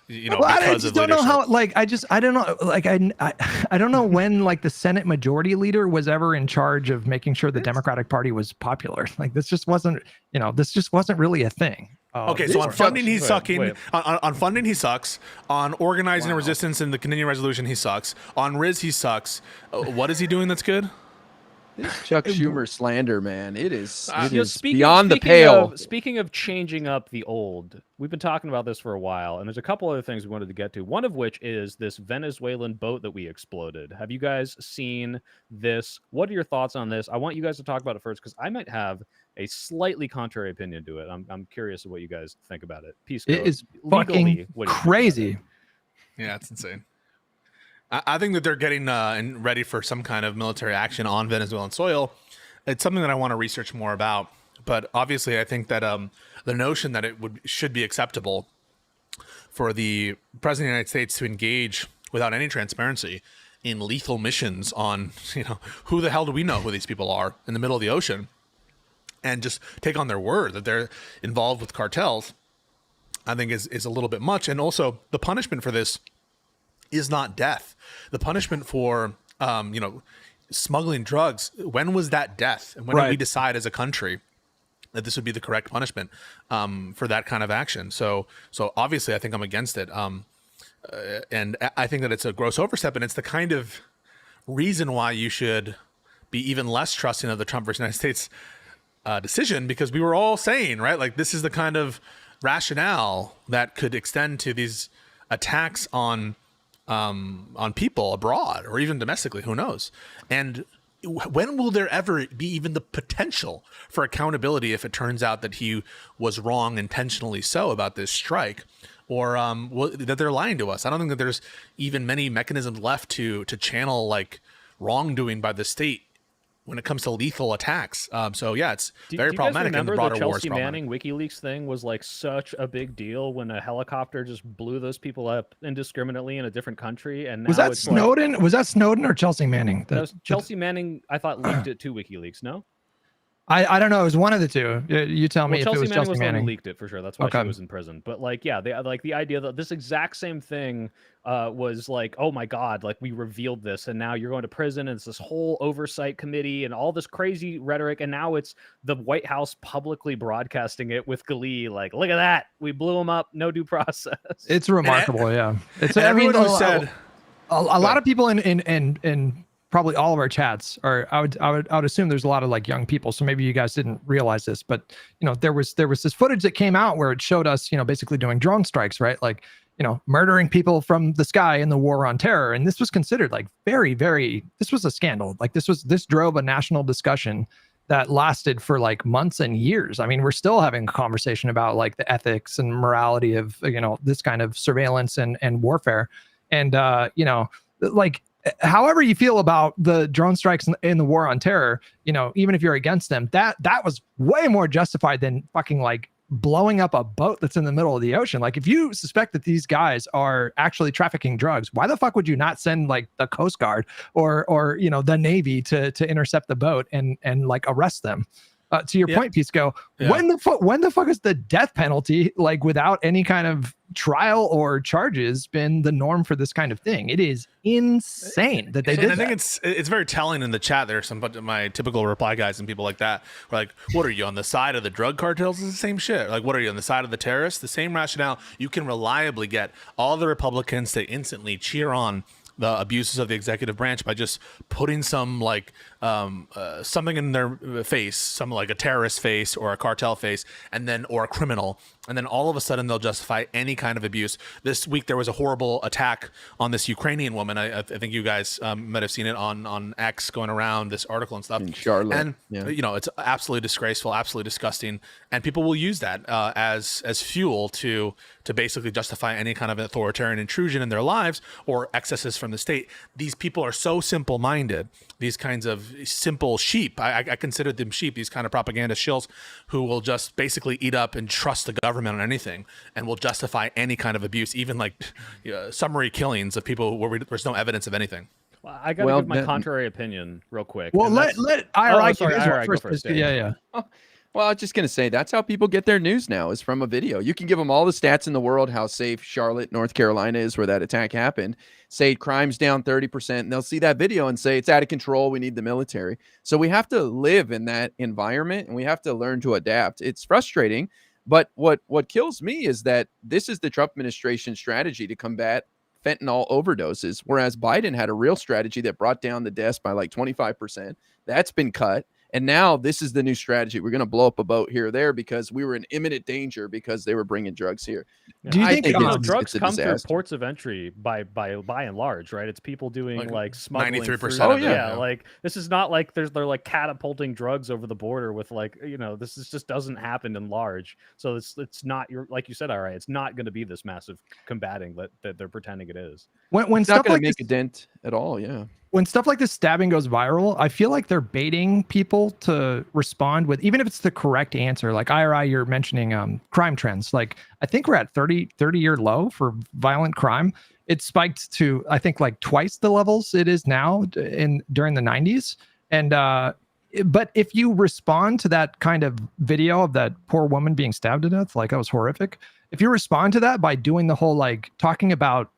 well, I just don't know how. Like, I don't know. Like, I don't know when like the Senate Majority Leader was ever in charge of making sure the Democratic Party was popular. Like, this just wasn't really a thing. Okay, so on funding, he's sucking. On funding, he sucks. On organizing and resistance and the continuing resolution, he sucks. On Riz, he sucks. What is he doing that's good? Chuck Schumer slander, man. It is beyond the pale. Speaking of changing up the old, we've been talking about this for a while, and there's a couple other things we wanted to get to. One of which is this Venezuelan boat that we exploded. Have you guys seen this? What are your thoughts on this? I want you guys to talk about it first, because I might have a slightly contrary opinion to it. I'm curious of what you guys think about it. Peace. It is fucking crazy. Yeah, it's insane. I think that they're getting ready for some kind of military action on Venezuelan soil. It's something that I want to research more about. But obviously, I think that the notion that should be acceptable for the president of the United States to engage without any transparency in lethal missions on, who the hell do we know who these people are in the middle of the ocean, and just take on their word that they're involved with cartels, I think is a little bit much. And also, the punishment for this is not death. The punishment for, smuggling drugs, when was that death? And when did we decide as a country that this would be the correct punishment for that kind of action? So obviously, I think I'm against it. And I think that it's a gross overstep, and it's the kind of reason why you should be even less trusting of the Trump versus United States decision, because we were all saying, right, like, this is the kind of rationale that could extend to these attacks on people abroad or even domestically, who knows? And when will there ever be even the potential for accountability if it turns out that he was wrong intentionally so about this strike, or that they're lying to us? I don't think that there's even many mechanisms left to channel like wrongdoing by the state when it comes to lethal attacks. So yeah, it's very problematic in the broader the wars. Chelsea Manning WikiLeaks thing was like such a big deal when a helicopter just blew those people up indiscriminately in a different country. And now was that Snowden? Was that Snowden or Chelsea Manning? Chelsea Manning, I thought, leaked it to WikiLeaks. No. I don't know. It was one of the two. You tell me if it was Chelsea Manning. Was the one who leaked it for sure. That's why she was in prison. But like, yeah, they like the idea that this exact same thing was like, oh my God, like we revealed this, and now you're going to prison, and it's this whole oversight committee and all this crazy rhetoric, and now it's the White House publicly broadcasting it with glee, like, look at that, we blew them up, no due process. It's remarkable, yeah. It's everyone who said a lot of people in probably all of our chats are, I would assume there's a lot of like young people, so maybe you guys didn't realize this, but there was this footage that came out where it showed us basically doing drone strikes, right? Like murdering people from the sky in the war on terror. And this was considered like very, very, this was a scandal. Like this drove a national discussion that lasted for like months and years. I mean, we're still having a conversation about like the ethics and morality of this kind of surveillance and warfare. And like, however you feel about the drone strikes in the war on terror, even if you're against them, that was way more justified than fucking like blowing up a boat that's in the middle of the ocean. Like, if you suspect that these guys are actually trafficking drugs, why the fuck would you not send like the Coast Guard or the Navy to intercept the boat and like arrest them? To your point, Pisco, when the fuck is the death penalty, like without any kind of trial or charges, been the norm for this kind of thing? It is insane that they did. I think it's very telling in the chat. There are some of my typical reply guys and people like that were like, what are you, on the side of the drug cartels? It's the same shit. Like, what are you, on the side of the terrorists? The same rationale. You can reliably get all the Republicans to instantly cheer on the abuses of the executive branch by just putting some like something in their face, something like a terrorist face or a cartel face, or a criminal, and then all of a sudden they'll justify any kind of abuse. This week there was a horrible attack on this Ukrainian woman. I think you guys might have seen it on X going around, this article and stuff. In Charlotte, and it's absolutely disgraceful, absolutely disgusting, and people will use that as fuel to basically justify any kind of authoritarian intrusion in their lives or excesses from the state. These people are so simple-minded. These kinds of simple sheep, I consider them sheep, these kind of propaganda shills who will just basically eat up and trust the government on anything and will justify any kind of abuse, even like summary killings of people where there's no evidence of anything. Well, I got to give my contrary opinion real quick. Well, let IRI give his one go first. Yeah. Well, I was just going to say that's how people get their news now is from a video. You can give them all the stats in the world, how safe Charlotte, North Carolina is where that attack happened. Say crime's down 30%, and they'll see that video and say it's out of control. We need the military. So we have to live in that environment and we have to learn to adapt. It's frustrating, but what kills me is that this is the Trump administration strategy to combat fentanyl overdoses, whereas Biden had a real strategy that brought down the deaths by like 25%. That's been cut. And now this is the new strategy. We're going to blow up a boat here or there because we were in imminent danger because they were bringing drugs here. Do you think drugs come through ports of entry by and large, right? It's people doing like smuggling. 93%. Oh yeah, like this is not like they're like catapulting drugs over the border with like this is just doesn't happen in large. So it's not like you said, all right, it's not going to be this massive combating that they're pretending it is. When it's stuff not going like to make a dent at all. Yeah. When stuff like this stabbing goes viral, I feel like they're baiting people to respond with, even if it's the correct answer. Like IRI, you're mentioning crime trends. Like I think we're at 30-year low for violent crime. It spiked to, I think, like twice the levels it is now during the 90s. And but if you respond to that kind of video of that poor woman being stabbed to death, like that was horrific. If you respond to that by doing the whole like talking about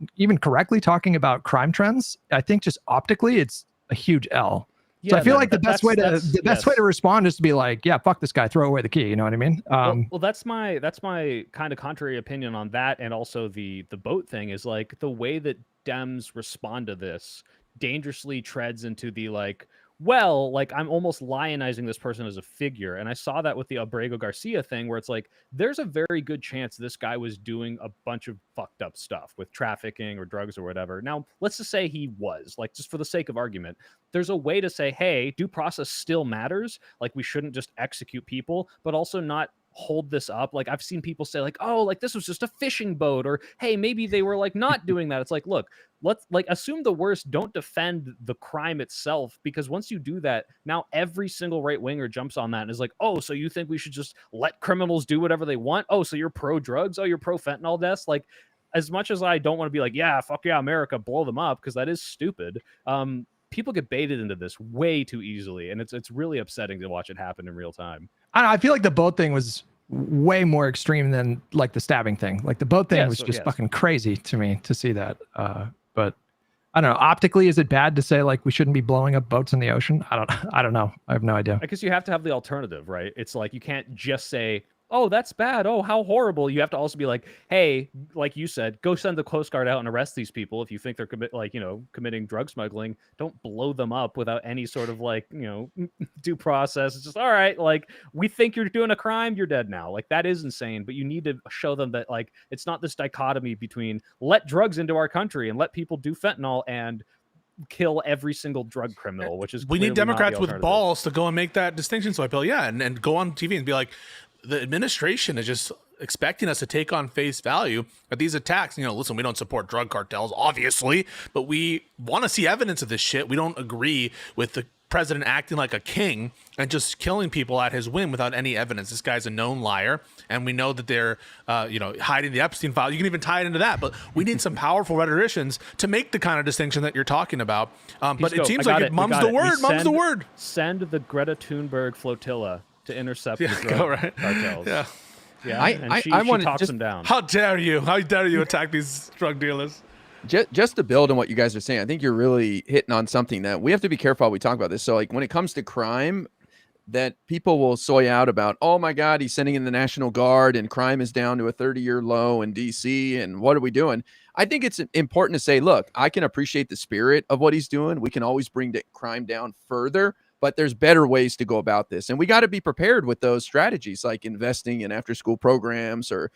crime trends, I think just optically it's a huge L. So I feel like the best way to respond is to be like, yeah, fuck this guy, throw away the key. You know what I mean? Well, that's my kind of contrary opinion on that, and also the boat thing is like the way that Dems respond to this dangerously treads into the like. Well, like I'm almost lionizing this person as a figure. And I saw that with the Abrego Garcia thing where it's like, there's a very good chance this guy was doing a bunch of fucked up stuff with trafficking or drugs or whatever. Now, let's just say he was, like, just for the sake of argument, there's a way to say, hey, due process still matters. Like we shouldn't just execute people, but also not hold this up. Like I've seen people say like, oh, like this was just a fishing boat, or hey, maybe they were like not doing that. It's like, look, let's like assume the worst, don't defend the crime itself, because once you do that, now every single right winger jumps on that and is like, oh, so you think we should just let criminals do whatever they want? Oh, so you're pro drugs? Oh, you're pro fentanyl deaths? Like, as much as I don't want to be like, yeah, fuck yeah, America, blow them up, because that is stupid. People get baited into this way too easily, and it's really upsetting to watch it happen in real time. I feel like the boat thing was way more extreme than like the stabbing thing. Like the boat thing was just fucking crazy to me to see that. But I don't know. Optically, is it bad to say like we shouldn't be blowing up boats in the ocean? I don't know. I have no idea. I guess you have to have the alternative, right? It's like you can't just say, oh, that's bad. Oh, how horrible. You have to also be like, hey, like you said, go send the Coast Guard out and arrest these people if you think they're committing drug smuggling. Don't blow them up without any sort of like, due process. It's just, all right, like we think you're doing a crime, you're dead now. Like that is insane, but you need to show them that like it's not this dichotomy between let drugs into our country and let people do fentanyl and kill every single drug criminal, which is we need Democrats with balls to go and make that distinction. So I feel and go on TV and be like, the administration is just expecting us to take on face value at these attacks. Listen, we don't support drug cartels, obviously, but we want to see evidence of this shit. We don't agree with the president acting like a king and just killing people at his whim without any evidence. This guy's a known liar, and we know that they're, hiding the Epstein file. You can even tie it into that, but we need some powerful rhetoricians to make the kind of distinction that you're talking about. But it seems like it mum's the word. Send the Greta Thunberg flotilla to intercept the drug cartels. Yeah. I want to talk them down. How dare you attack these drug dealers? Just to build on what you guys are saying, I think you're really hitting on something that we have to be careful how we talk about this. So like when it comes to crime, that people will soy out about, oh my God, he's sending in the National Guard and crime is down to a 30-year low in DC. And what are we doing? I think it's important to say, look, I can appreciate the spirit of what he's doing. We can always bring the crime down further. but there's better ways to go about this. And we got to be prepared with those strategies, like investing in after school programs or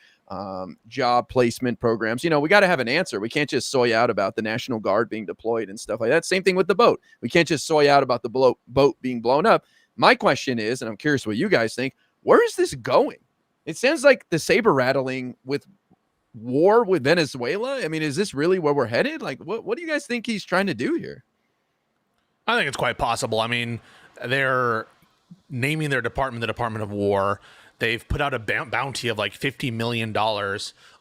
job placement programs. We got to have an answer. We can't just soy out about the National Guard being deployed and stuff like that. Same thing with the boat. We can't just soy out about the boat being blown up. My question is, and I'm curious what you guys think, where is this going? It sounds like the saber rattling with war with Venezuela. I mean, is this really where we're headed? Like, what do you guys think he's trying to do here? I think it's quite possible. I mean, they're naming their department the Department of War. They've put out a bounty of like $50 million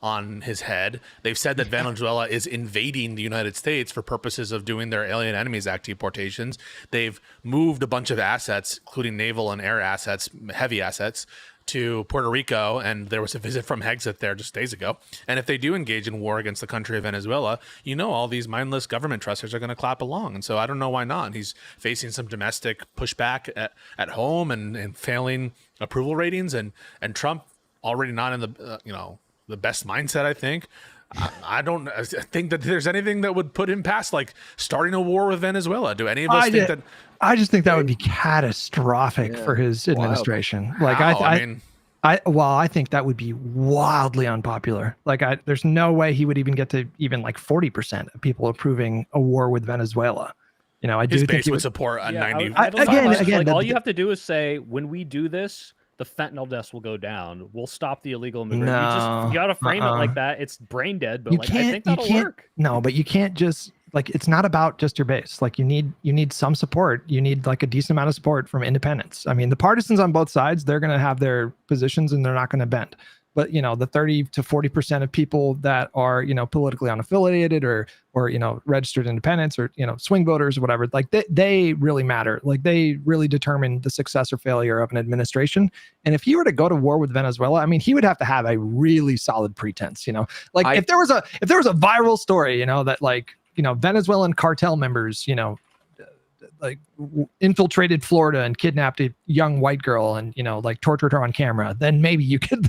on his head. They've said that Venezuela is invading the United States for purposes of doing their Alien Enemies Act deportations. They've moved a bunch of assets, including naval and air assets, heavy assets, to Puerto Rico, and there was a visit from Hexit there just days ago. And if they do engage in war against the country of Venezuela, all these mindless government trusters are going to clap along. And so I don't know why not. He's facing some domestic pushback at home and failing approval ratings, and Trump already not in the the best mindset, I think. I don't think that there's anything that would put him past like starting a war with Venezuela. Do any of us think that? I just think that would be catastrophic for his administration. Like, I think that would be wildly unpopular. Like, there's no way he would even get to even like 40% of people approving a war with Venezuela. I do his think base he would support a 90. Again, all you have to do is say, when we do this, the fentanyl deaths will go down. We'll stop the illegal immigration. You got to frame it like that. It's brain dead, but I think that'll work. No, but you can't just it's not about just your base. Like, you need some support. You need like a decent amount of support from independents. I mean, the partisans on both sides, they're going to have their positions and they're not going to bend. But the 30 to 40% of people that are politically unaffiliated or registered independents or swing voters or whatever, like they really matter. Like, they really determine the success or failure of an administration. And if he were to go to war with Venezuela, I mean, he would have to have a really solid pretense. If there was a viral story, that Venezuelan cartel members, infiltrated Florida and kidnapped a young white girl and tortured her on camera, then maybe you could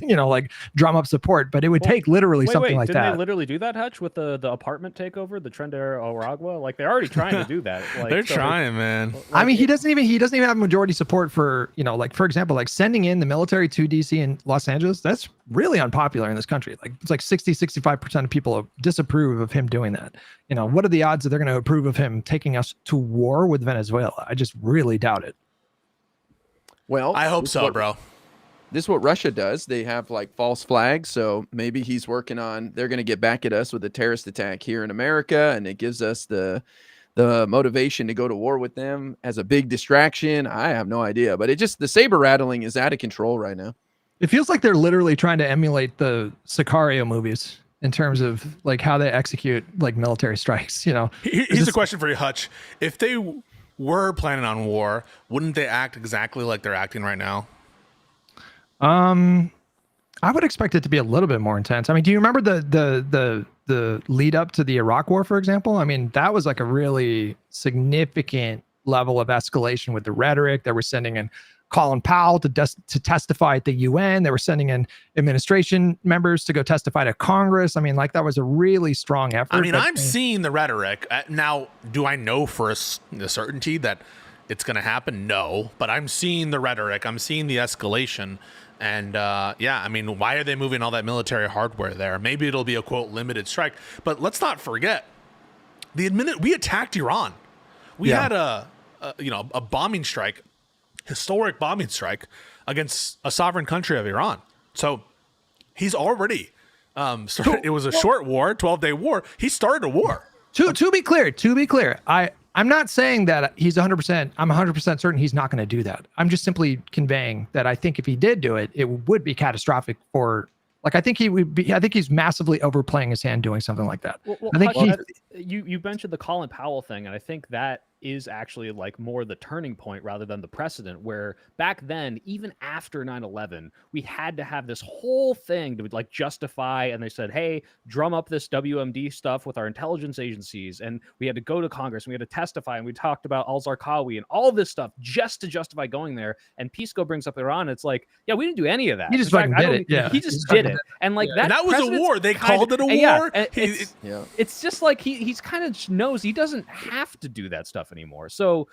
drum up support. But it would take literally something like that. Didn't they literally do that, Hutch, with the apartment takeover, the Trendera Aragua? Like, they're already trying to do that. They're trying, man. I mean, he doesn't even have majority support for for example, like sending in the military to DC and Los Angeles. That's really unpopular in this country. Like, it's like 65% of people disapprove of him doing that. What are the odds that they're going to approve of him taking us to war with Venezuela? I just really doubt it. Well, I hope so, bro. This is what Russia does. They have like false flags. So maybe he's working on, they're going to get back at us with a terrorist attack here in America. And it gives us the motivation to go to war with them as a big distraction. I have no idea, but the saber rattling is out of control right now. It feels like they're literally trying to emulate the Sicario movies in terms of like how they execute like military strikes. Here's a question for you, Hutch. If they were planning on war, wouldn't they act exactly like they're acting right now? I would expect it to be a little bit more intense. I mean, do you remember the lead up to the Iraq War, for example? I mean, that was like a really significant level of escalation with the rhetoric. They were sending in Colin Powell to testify at the UN. They were sending in administration members to go testify to Congress. I mean, like, that was a really strong effort. I mean, I'm seeing the rhetoric. Now, do I know for a certainty that it's going to happen? No, but I'm seeing the rhetoric. I'm seeing the escalation. And I mean, why are they moving all that military hardware there? Maybe it'll be a, quote, limited strike. But let's not forget, we attacked Iran. We had a bombing strike, historic bombing strike against a sovereign country of Iran. So he's already started. It was a short war, 12-day war. He started a war. To be clear, I'm not saying that he's 100%. I'm 100% certain he's not going to do that. I'm just simply conveying that I think if he did do it, it would be catastrophic for. Like, I think he would be. I think he's massively overplaying his hand doing something like that. Well, I think you mentioned the Colin Powell thing, and I think that is actually like more the turning point rather than the precedent, where back then, even after 9/11, we had to have this whole thing to like justify, and they said, hey, drum up this WMD stuff with our intelligence agencies, and we had to go to Congress and we had to testify, and we talked about al-Zarqawi and all this stuff just to justify going there. And Pisco brings up Iran. It's like, yeah, we didn't do any of that. He just fucking did it. Yeah, he just did it. And like that, and that was a war. They called it a war. It's just like he's kind of knows he doesn't have to do that stuff anymore. So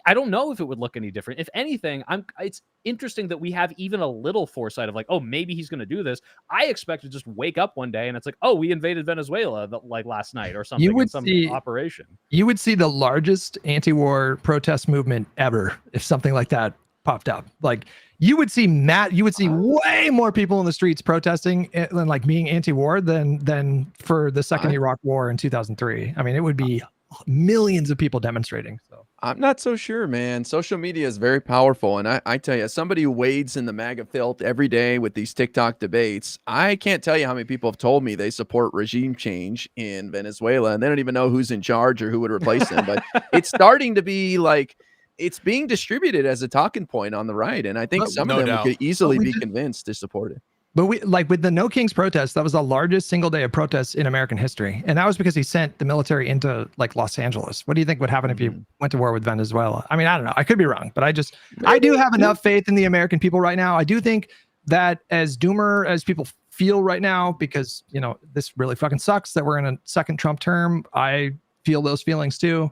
I don't know if it would look any different. If anything, it's interesting that we have even a little foresight of like, oh, maybe he's going to do this. I expect to just wake up one day and it's like, oh, we invaded Venezuela like last night or something. You would some see operation. You would see the largest anti-war protest movement ever if something like that popped up. Like you would see way more people in the streets protesting and like being anti-war than for the second Iraq war in 2003. I mean, it would be millions of people demonstrating. So I'm not so sure, man. Social media is very powerful. And I tell you, as somebody who wades in the MAGA filth every day with these TikTok debates, I can't tell you how many people have told me they support regime change in Venezuela and they don't even know who's in charge or who would replace them. But it's starting to be like, it's being distributed as a talking point on the right. And I think some of them could easily be convinced to support it. But we like with the No Kings protest, that was the largest single day of protests in American history. And that was because he sent the military into like Los Angeles. What do you think would happen if he went to war with Venezuela? I mean, I don't know. I could be wrong, but I do have enough faith in the American people right now. I do think that as doomer as people feel right now, because, you know, this really fucking sucks that we're in a second Trump term. I feel those feelings too.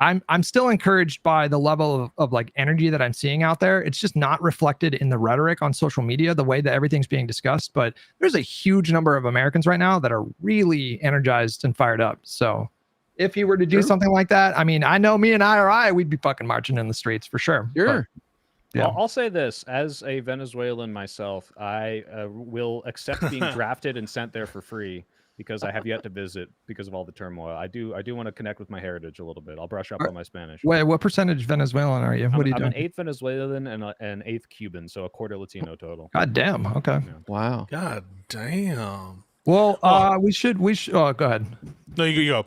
I'm still encouraged by the level of like energy that I'm seeing out there. It's just not reflected in the rhetoric on social media, the way that everything's being discussed. But there's a huge number of Americans right now that are really energized and fired up. So if he were to do something like that, I mean, I know me and IRI, we'd be fucking marching in the streets for sure. Sure. But, yeah. I'll say this, as a Venezuelan myself, I will accept being drafted and sent there for free, because I have yet to visit because of all the turmoil. I do want to connect with my heritage a little bit. I'll brush up on my Spanish. Wait, what percentage Venezuelan are you? What are you doing? I'm an eighth Venezuelan and an eighth Cuban, so a quarter Latino total. God damn. Okay. Yeah. Wow. God damn. Well, we should. Oh, go ahead. No, you go.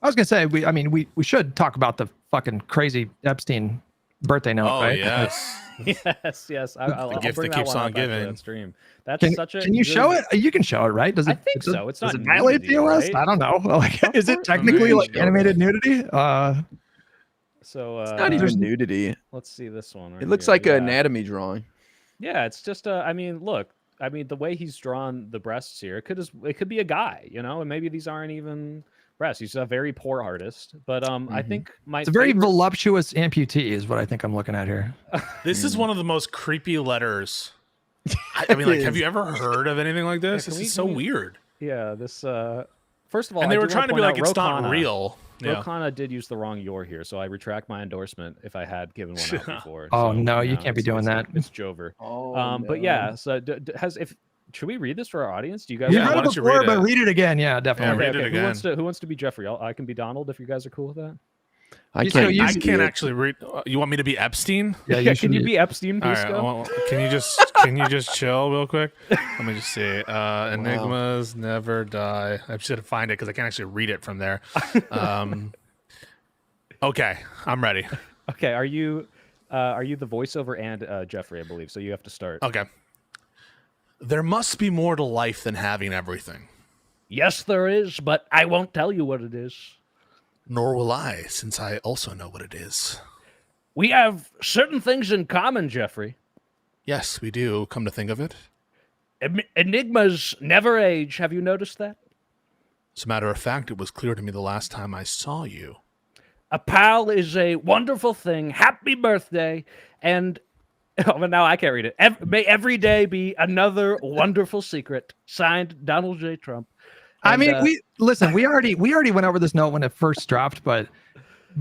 I was gonna say we should talk about the fucking crazy Epstein birthday note. Oh right? yes. yes. I'll gift bring that keeps one on up after giving. that stream. That's Can you show it? You can show it, right? Does it? I think so. It's not. Does it violate the OS? right? I don't know. Like, is it technically like animated nudity? So it's not even nudity. Let's see this one. Right It looks here. like an anatomy drawing. Yeah, it's just I mean, look. I mean, the way he's drawn the breasts here, it could be a guy, you know, and maybe these aren't even breasts. He's a very poor artist, but I think it's a very voluptuous amputee is what I think I'm looking at here. This is one of the most creepy letters. I mean, like, have you ever heard of anything like this? This is so weird. Yeah, this first of all, and they were trying to be like, it's not real. Rokana did use the wrong "your" here, so I retract my endorsement if I had given one out before. Oh, no, you can't be doing that. It's Jover. Oh, But yeah, so should we read this for our audience? Do you guys? Yeah, read it before, but read it again. Yeah, definitely. Yeah, read it again. Who wants to be Jeffrey? I can be Donald if you guys are cool with that. I can't actually read. You want me to be Epstein? Yeah, can you be Epstein? All right, well, can you just chill real quick? Let me just see. Enigmas never die. I should find it because I can't actually read it from there. Okay, I'm ready. Okay, are you the voiceover and Jeffrey? I believe so. You have to start. Okay. There must be more to life than having everything. Yes, there is, but I won't tell you what it is. Nor will I, since I also know what it is. We have certain things in common, Jeffrey. Yes, we do, come to think of it. Enigmas never age. Have you noticed that? As a matter of fact, it was clear to me the last time I saw you. A pal is a wonderful thing. Happy birthday. And but now I can't read it. May every day be another wonderful secret. Signed, Donald J. Trump. And, I mean, we already went over this note when it first dropped, but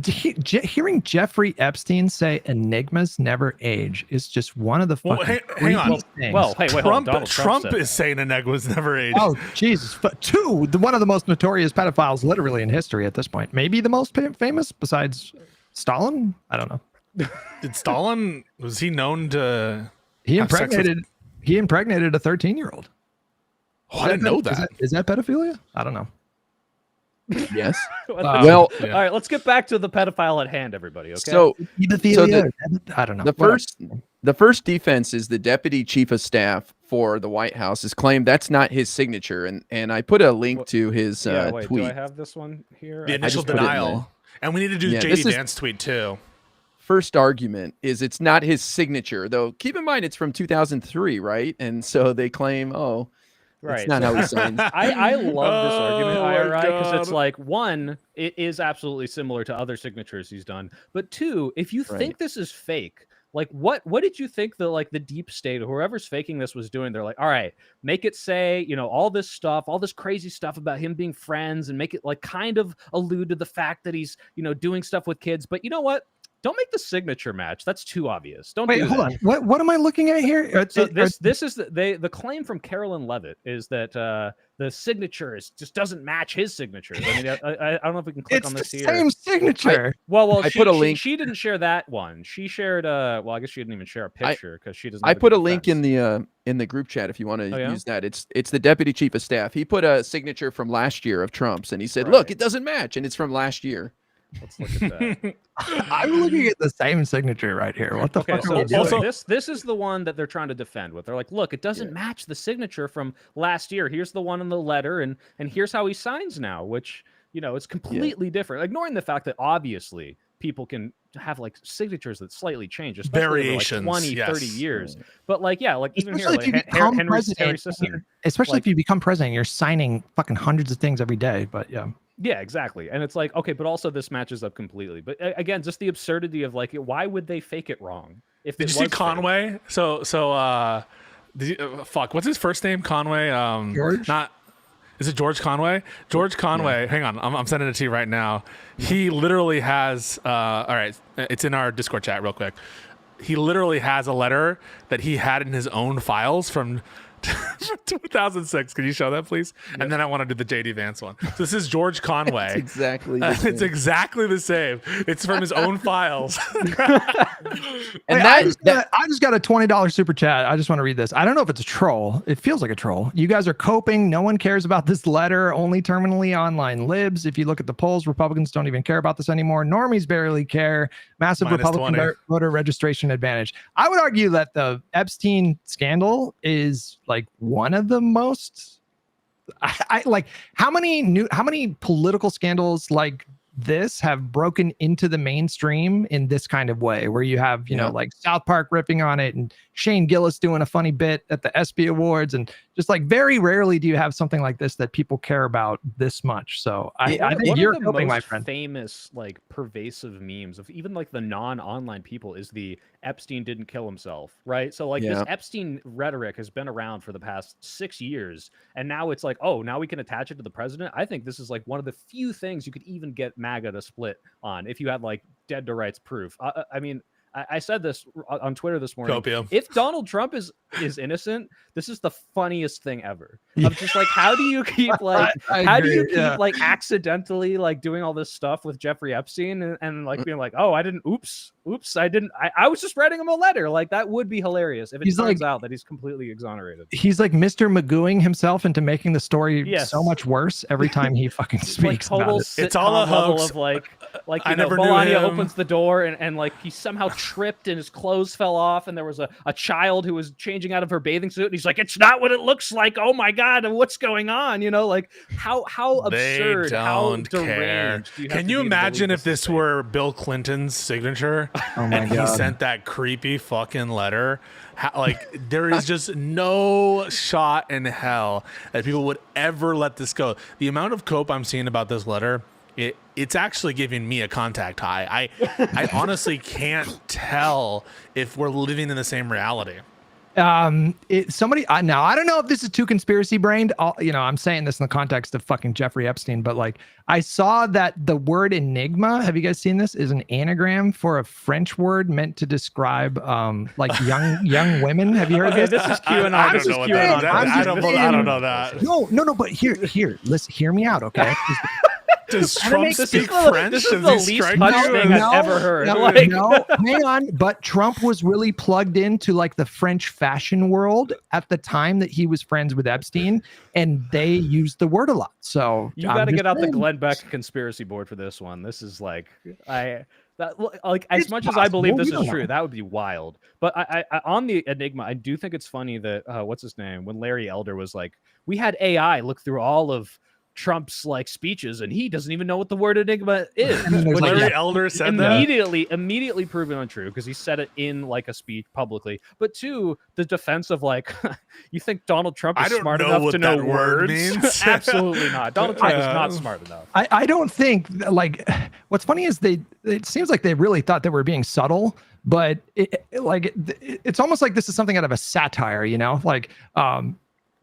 hearing Jeffrey Epstein say enigmas never age is just one of the fucking hang on. things. Well, hey, wait, Trump is saying enigmas never age. Oh, Jesus. One of the most notorious pedophiles literally in history at this point. Maybe the most famous besides Stalin? I don't know. Did Stalin, was he known to He impregnated a 13-year-old. Oh, I didn't know that. Is that pedophilia? I don't know. Yes. Well, all right, let's get back to the pedophile at hand, everybody. Okay. So I don't know. The first defense is the deputy chief of staff for the White House has claimed that's not his signature, and I put a link to his tweet. Do I have this one here? The initial denial, and we need to do JD Vance tweet too. First argument is it's not his signature, though. Keep in mind it's from 2003, right? And so they claim, Right. It's not how he signs. I love this argument, Oh my IRI, because it's God. like, one, it is absolutely similar to other signatures he's done. But two, if you Right. think this is fake, like what did you think the deep state or whoever's faking this was doing? They're like, all right, make it say, all this stuff, all this crazy stuff about him being friends, and make it like kind of allude to the fact that he's, doing stuff with kids. But you know what? Don't make the signature match. That's too obvious. Don't Wait, do hold that. on. What am I looking at here? So this is the claim from Carolyn Levitt is that the signature just doesn't match his signature. I mean, I don't know if we can click on this the here. same signature. I put a link. She didn't share that one. She shared well, I guess she didn't even share a picture because she doesn't. I put a link in the group chat if you want to use that. It's the deputy chief of staff. He put a signature from last year of Trump's, and he said, "Look, it doesn't match," and it's from last year. Let's look at that. I'm looking at the same signature right here. What the fuck? So are we doing? this is the one that they're trying to defend with. They're like, look, it doesn't match the signature from last year. Here's the one in the letter, and here's how he signs now, which it's completely different. Ignoring the fact that obviously people can have like signatures that slightly change, especially variations, over, like 20, 30 years. But like, even Especially if you here, become like Henry Sisson. Especially if you become president, you're signing fucking hundreds of things every day. But yeah. Yeah, exactly. And it's like, okay, but also this matches up completely. But again, just the absurdity of like, why would they fake it wrong? If Did you see Conway? So did you, fuck, what's his first name? Conway. George? Is it George Conway? George Conway. Yeah. Hang on, I'm sending it to you right now. He literally has. All right, it's in our Discord chat, real quick. He literally has a letter that he had in his own files from 2006. Can you show that, please? Yep. And then I want to do the JD Vance one. So this is George Conway. It's exactly the same. It's from his own files. And I just got a $20 super chat. I just want to read this. I don't know if it's a troll. It feels like a troll. You guys are coping. No one cares about this letter. Only terminally online libs. If you look at the polls, Republicans don't even care about this anymore. Normies barely care. Massive Republican voter registration advantage. I would argue that the Epstein scandal is like one of the most I like how many political scandals like this have broken into the mainstream in this kind of way, where you have like South Park ripping on it and Shane Gillis doing a funny bit at the ESPY Awards, and just like very rarely do you have something like this that people care about this much. So I think you're coping, my friend. Famous like pervasive memes of even like the non-online people is the Epstein didn't kill himself, right? So like this Epstein rhetoric has been around for the past 6 years, and now it's like, oh, now we can attach it to the president. I think this is like one of the few things you could even get MAGA to split on if you had like dead to rights proof. I mean, I said this on Twitter this morning. Copium. If Donald Trump is innocent, this is the funniest thing ever. I'm just like, how do you keep like, like accidentally like doing all this stuff with Jeffrey Epstein and like being like, oh, I didn't. Oops, I didn't. I was just writing him a letter. Like that would be hilarious if it turns out that he's completely exonerated. He's like Mr. Magooing himself into making the story so much worse every time he fucking speaks. Like total it's all a hoax. Of like I never Melania knew him. Opens the door and like he somehow tripped and his clothes fell off, and there was a child who was changing out of her bathing suit, and he's like, it's not what it looks like. Oh my god, and what's going on? Like how absurd, how deranged. Can you imagine if this were Bill Clinton's signature and he sent that creepy fucking letter? Like there is just no shot in hell that people would ever let this go. The amount of cope I'm seeing about this letter, it's actually giving me a contact high. I honestly can't tell if we're living in the same reality. Somebody now, I don't know if this is too conspiracy brained. I'm saying this in the context of fucking Jeffrey Epstein, but like I saw that the word enigma, have you guys seen this, is an anagram for a French word meant to describe like young women. Have you heard this? This is QAnon. This is QAnon. I don't know that. No, but here, listen, hear me out, okay? Does Trump speak French? This is the least French thing I've ever heard. No, hang on. But Trump was really plugged into like the French fashion world at the time that he was friends with Epstein, and they used the word a lot. So you got to get out the Glenn Beck conspiracy board for this one. This is like as much as I believe this is true, that would be wild. But I on the enigma, I do think it's funny that what's his name, when Larry Elder was like, we had AI look through all of Trump's like speeches, and he doesn't even know what the word enigma is. Larry Elder said that. Immediately proven untrue because he said it in like a speech publicly. But two, the defense of like, you think Donald Trump is smart enough to know words? Means. Absolutely not. Donald Trump is not smart enough. I don't think like what's funny is it seems like they really thought they were being subtle, but it's almost like this is something out of a satire, you know, like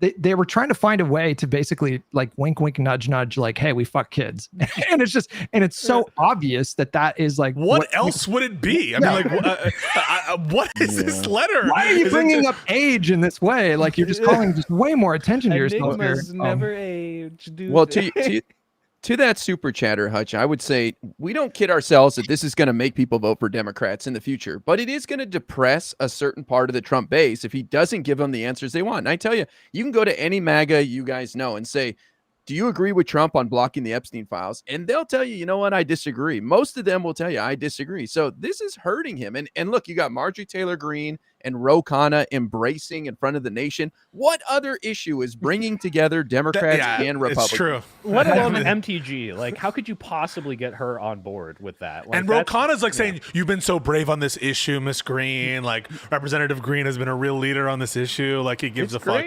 they were trying to find a way to basically like wink, wink, nudge, nudge, like, hey, we fuck kids. And it's so obvious that is like, what else would it be? I mean, like, what is this letter? Why are you bringing up age in this way? Like, you're just calling just way more attention to yourself here. Never age. Well, to that super chatter, Hutch, I would say we don't kid ourselves that this is going to make people vote for Democrats in the future, but it is going to depress a certain part of the Trump base if he doesn't give them the answers they want. And I tell you, you can go to any MAGA you guys know and say, do you agree with Trump on blocking the Epstein files? And they'll tell you, you know what, I disagree. Most of them will tell you, I disagree. So this is hurting him. And look, you got Marjorie Taylor Greene and Ro Khanna embracing in front of the nation. What other issue is bringing together Democrats and Republicans? It's true. Let alone the MTG. Like, how could you possibly get her on board with that? Like, and Ro Khanna's like saying, you've been so brave on this issue, Miss Green. Like, Representative Green has been a real leader on this issue. Like, he gives a fuck.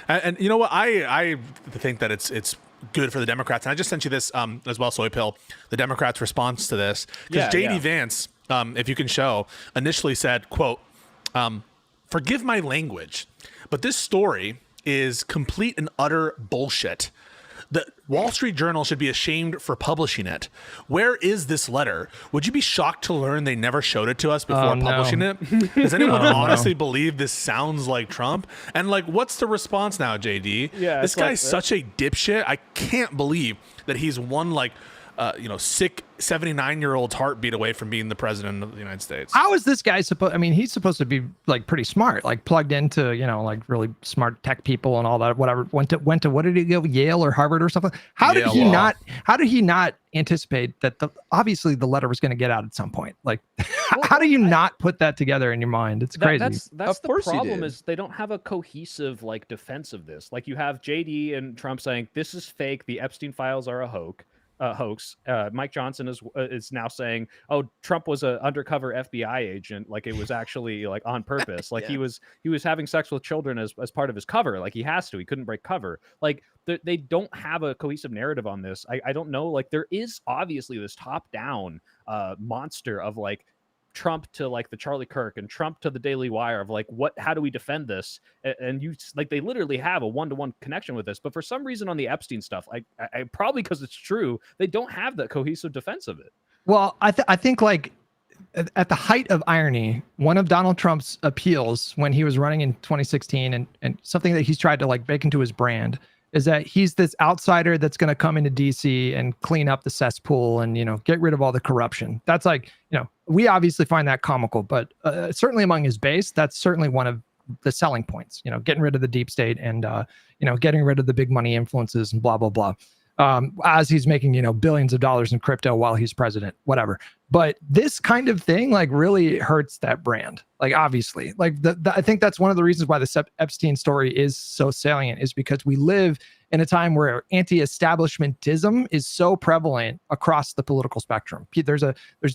And you know what? I think that it's good for the Democrats. And I just sent you this as well, Soy Pill, the Democrats' response to this. Because J.D. Vance, if you can show, initially said, quote, forgive my language, but this story is complete and utter bullshit. The Wall Street Journal should be ashamed for publishing it. Where is this letter? Would you be shocked to learn they never showed it to us before publishing it? Does anyone honestly believe this sounds like Trump? And like, what's the response now, JD? Yeah, this guy's such a dipshit. I can't believe that he's one like sick 79-year-old's heartbeat away from being the president of the United States. How is this guy supposed? I mean, he's supposed to be like pretty smart, like plugged into, you know, like really smart tech people and all that. Whatever. Went to what did he go? Yale or Harvard or something? How did he not anticipate that obviously the letter was going to get out at some point? Like, how do you not put that together in your mind? It's crazy. That's the problem is they don't have a cohesive like defense of this. Like, you have JD and Trump saying this is fake. The Epstein files are a hoax. Mike Johnson is now saying, oh, Trump was an undercover FBI agent, like it was actually like on purpose, like he was having sex with children as part of his cover, like he couldn't break cover. Like they don't have a cohesive narrative on this. I don't know, like there is obviously this top down monster of like Trump to like the Charlie Kirk and Trump to the Daily Wire of like, how do we defend this? And you like, they literally have a one-to-one connection with this, but for some reason on the Epstein stuff, I probably because it's true, they don't have that cohesive defense of it. Well, I think like at the height of irony, one of Donald Trump's appeals when he was running in 2016 and something that he's tried to like bake into his brand is that he's this outsider that's going to come into DC and clean up the cesspool and, you know, get rid of all the corruption. That's like, you know, we obviously find that comical, but certainly among his base, that's certainly one of the selling points, you know, getting rid of the deep state and, you know, getting rid of the big money influences and blah, blah, blah. As he's making, you know, billions of dollars in crypto while he's president, whatever. But this kind of thing like really hurts that brand. Like, obviously, like I think that's one of the reasons why the Epstein story is so salient is because we live in a time where anti-establishmentism is so prevalent across the political spectrum. There's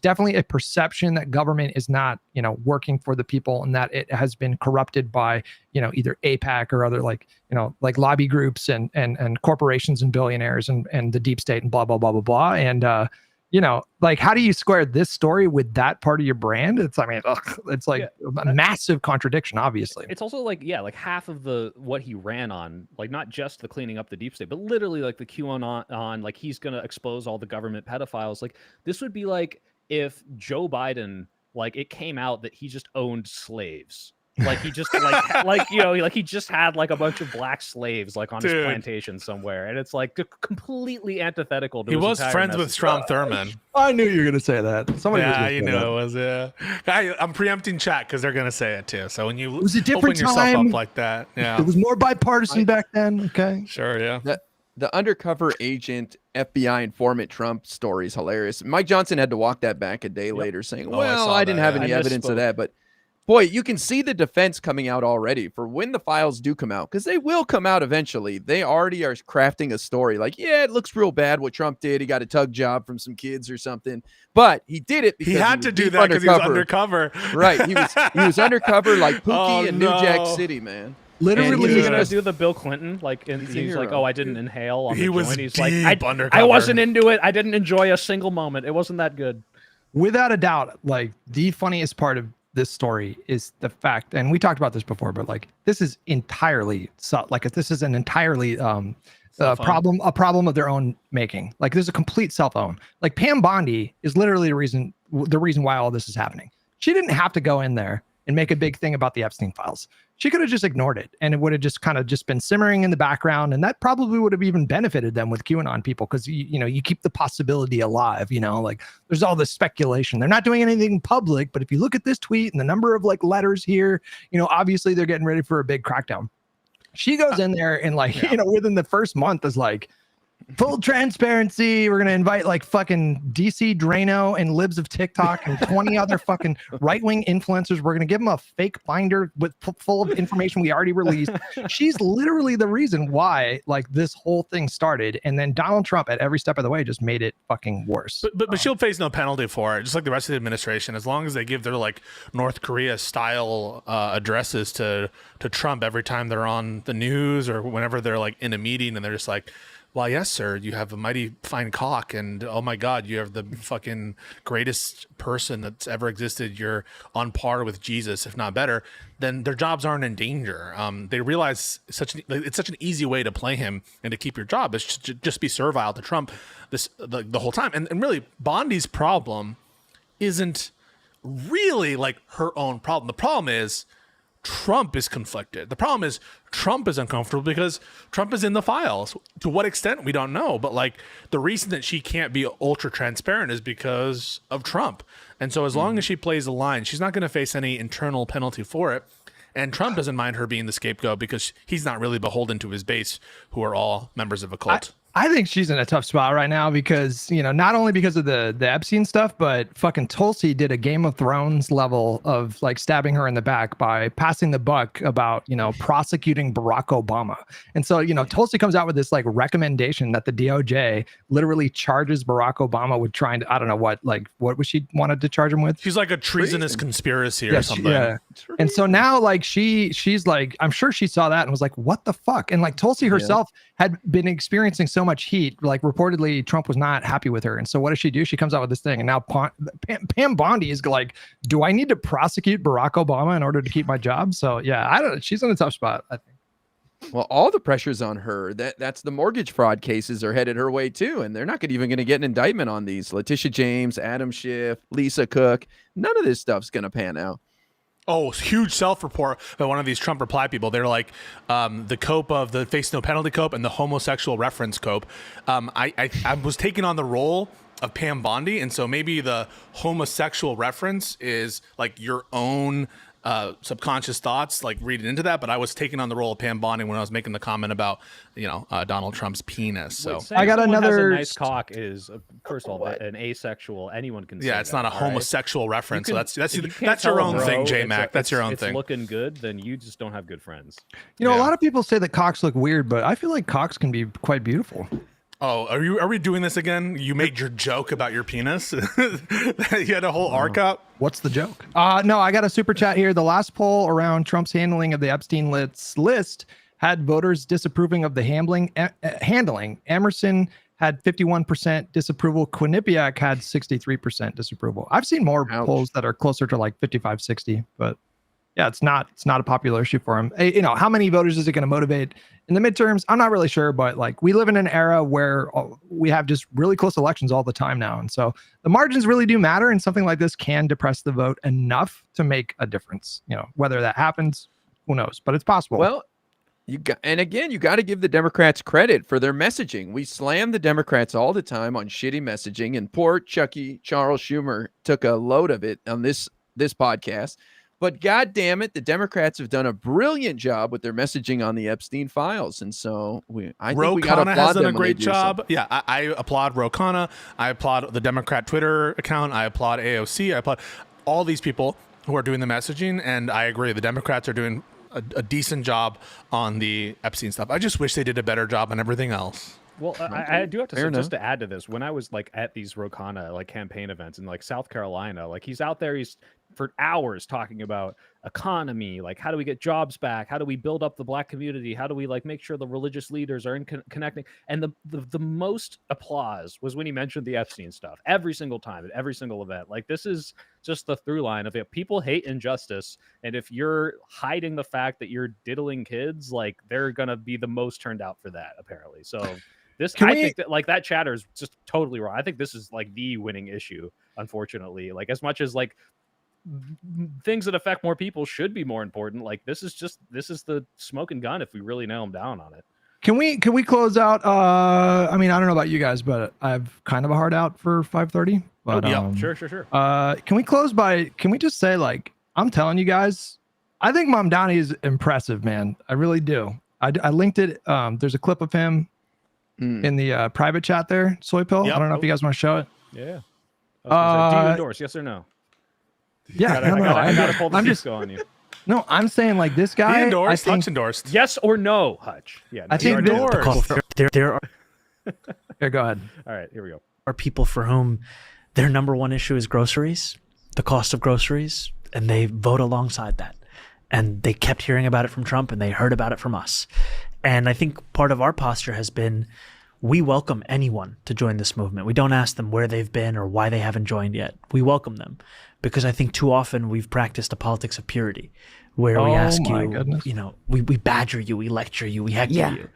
definitely a perception that government is not, you know, working for the people and that it has been corrupted by, you know, either AIPAC or other like, you know, like lobby groups and corporations and billionaires and the deep state and blah, blah, blah, blah, blah. And, you know, like, how do you square this story with that part of your brand? It's, I mean, it's like a massive contradiction, obviously. It's also like, like half of what he ran on, like not just the cleaning up the deep state, but literally like the QAnon, like he's going to expose all the government pedophiles. Like this would be like if Joe Biden, like it came out that he just owned slaves. Like he just like you know, like he just had like a bunch of black slaves like on his plantation somewhere, and it's like completely antithetical to. He was friends with Strom Thurmond. I knew you were gonna say that. Somebody you knew it was. I'm preempting chat because they're gonna say it too. So when you it was a different open time. yourself up like that, it was more bipartisan back then. Okay, sure, yeah. The undercover agent FBI informant Trump story is hilarious. Mike Johnson had to walk that back a day later, saying, "Well, I didn't have any evidence of that," but boy, you can see the defense coming out already for when the files do come out, because they will come out eventually. They already are crafting a story like, yeah, it looks real bad what Trump did. He got a tug job from some kids or something, but he did it because he had to do that because he was undercover. Right. He was undercover like Pookie in New Jack City, man. Literally, he's gonna do the Bill Clinton, like, and he's like, "Oh, I didn't inhale on the joint." He's like, I wasn't into it. I didn't enjoy a single moment. It wasn't that good." Without a doubt, like the funniest part of this story is the fact, and we talked about this before, but like this is entirely this is an entirely a problem of their own making. Like there's a complete self-own. Like Pam Bondi is literally the reason why all this is happening. She didn't have to go in there and make a big thing about the Epstein files. She could have just ignored it, and it would have just kind of just been simmering in the background, and that probably would have even benefited them with QAnon people, because you keep the possibility alive. Like there's all this speculation. They're not doing anything public, but if you look at this tweet and the number of like letters here, obviously they're getting ready for a big crackdown. She goes in there and within the first month is like, full transparency. We're going to invite like fucking DC Drano and libs of TikTok and 20 other fucking right-wing influencers. We're going to give them a fake binder full of information we already released. She's literally the reason why like this whole thing started. And then Donald Trump at every step of the way just made it fucking worse. But she'll face no penalty for it, just like the rest of the administration, as long as they give their like North Korea style addresses to Trump every time they're on the news or whenever they're like in a meeting and they're just like, "Well, yes, sir, you have a mighty fine cock, and oh my God, you have the fucking greatest person that's ever existed. You're on par with Jesus, if not better." Then their jobs aren't in danger. They realize it's such an easy way to play him and to keep your job is to just be servile to Trump the whole time. And really, Bondi's problem isn't really like her own problem. The problem is Trump is conflicted. The problem is Trump is uncomfortable because Trump is in the files. To what extent, we don't know. But like the reason that she can't be ultra transparent is because of Trump. And so as long as she plays the line, she's not going to face any internal penalty for it. And Trump doesn't mind her being the scapegoat because he's not really beholden to his base, who are all members of a cult. I think she's in a tough spot right now because, not only because of the Epstein stuff, but fucking Tulsi did a Game of Thrones level of like stabbing her in the back by passing the buck about, prosecuting Barack Obama. And so, Tulsi comes out with this like recommendation that the DOJ literally charges Barack Obama with trying to, I don't know what was she wanted to charge him with? She's like a treasonous conspiracy or something. And so now like she's like, I'm sure she saw that and was like, what the fuck? And like Tulsi herself had been experiencing so much heat, like reportedly Trump was not happy with her. And so what does she do? She comes out with this thing. And now Pam Bondi is like, do I need to prosecute Barack Obama in order to keep my job? So yeah, she's in a tough spot, I think. Well, all the pressure's on her. That's the mortgage fraud cases are headed her way too. And they're not even going to get an indictment on these. Letitia James, Adam Schiff, Lisa Cook. None of this stuff's going to pan out. Oh, huge self-report by one of these Trump reply people. They're like the cope of the face no penalty cope and the homosexual reference cope. I was taking on the role of Pam Bondi, and so maybe the homosexual reference is like your own subconscious thoughts, like reading into that. But I was taking on the role of Pam Bondi when I was making the comment about Donald Trump's penis. So I got another nice cock is first of all an asexual. Anyone can. Yeah, it's not a homosexual reference. So that's your own thing, J Mac. That's your own thing. It's looking good, then you just don't have good friends. A lot of people say that cocks look weird, but I feel like cocks can be quite beautiful. Oh, are we doing this again? You made your joke about your penis. You had a whole arc up. What's the joke? No, I got a super chat here. The last poll around Trump's handling of the Epstein list had voters disapproving of the handling. Emerson had 51% disapproval. Quinnipiac had 63% disapproval. I've seen more polls that are closer to like 55, 60, but yeah, it's not a popular issue for him. How many voters is it going to motivate in the midterms? I'm not really sure, but like we live in an era where we have just really close elections all the time now. And so the margins really do matter. And something like this can depress the vote enough to make a difference. Whether that happens, who knows, but it's possible. Well, you got to give the Democrats credit for their messaging. We slam the Democrats all the time on shitty messaging, and poor Chucky Charles Schumer took a load of it on this podcast. But God damn it, the Democrats have done a brilliant job with their messaging on the Epstein files. And so I think we got to applaud has done them a great job. Yeah, I applaud Ro Khanna. I applaud the Democrat Twitter account. I applaud AOC. I applaud all these people who are doing the messaging, and I agree. The Democrats are doing a decent job on the Epstein stuff. I just wish they did a better job on everything else. Well, I do have to say, Fair just to add to this, when I was like at these Ro Khanna like campaign events in like South Carolina, like he's out there, he's for hours talking about economy, like how do we get jobs back, how do we build up the black community, how do we like make sure the religious leaders are connecting, and the most applause was when he mentioned the Epstein stuff every single time at every single event. Like this is just the through line of it. People hate injustice, and if you're hiding the fact that you're diddling kids, like they're gonna be the most turned out for that apparently. So this, I think that like that chatter is just totally wrong. I think this is like the winning issue, unfortunately. Like as much as like things that affect more people should be more important, like this is the smoking gun if we really nail them down on it. Can we close out? I mean, I don't know about you guys, but I've kind of a hard out for 5:30. But Sure. Can we close by? Can we just say, like, I'm telling you guys, I think Mamdani is impressive, man. I really do. I linked it. There's a clip of him in the private chat there. Soy Pill. Yep. I don't know if you guys want to show it. Yeah. I was gonna say, do you endorse? Yes or no? Yeah, I gotta pull the Cisco on you. No, I'm saying like this guy. He endorsed. I think, Hutch endorsed. Yes or no, Hutch? Yeah, I think you endorsed. There are Here, go ahead. All right, here we go. people for whom their number one issue is groceries, the cost of groceries, and they vote alongside that. And they kept hearing about it from Trump, and they heard about it from us. And I think part of our posture has been, we welcome anyone to join this movement. We don't ask them where they've been or why they haven't joined yet. We welcome them because I think too often we've practiced a politics of purity where we ask you, you know, we badger you, we lecture you, we heckle you.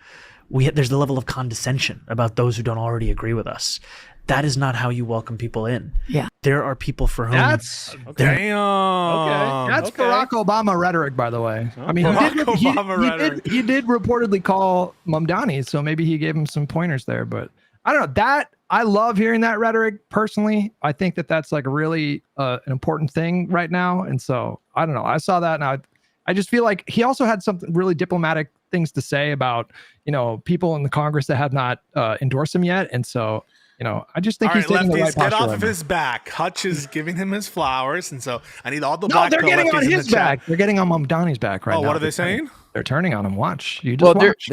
There's the level of condescension about those who don't already agree with us. That is not how you welcome people in. Yeah. There are people for whom That's Damn. That's Barack Obama rhetoric, by the way. I mean, he did reportedly call Mamdani, so maybe he gave him some pointers there. But I don't know. That I love hearing that rhetoric personally. I think that that's like really an important thing right now. And so I don't know. I saw that, and I just feel like he also had something really diplomatic things to say about, you know, people in the Congress that have not endorsed him yet, and so. You know, I just think he's taking the right posture. Get off of his back. Hutch is giving him his flowers, and so I need all the no, black they're getting on his back. Chat. They're getting on Mamdani's back right now. Oh, what are they saying? They're turning on him. Watch. You just watch.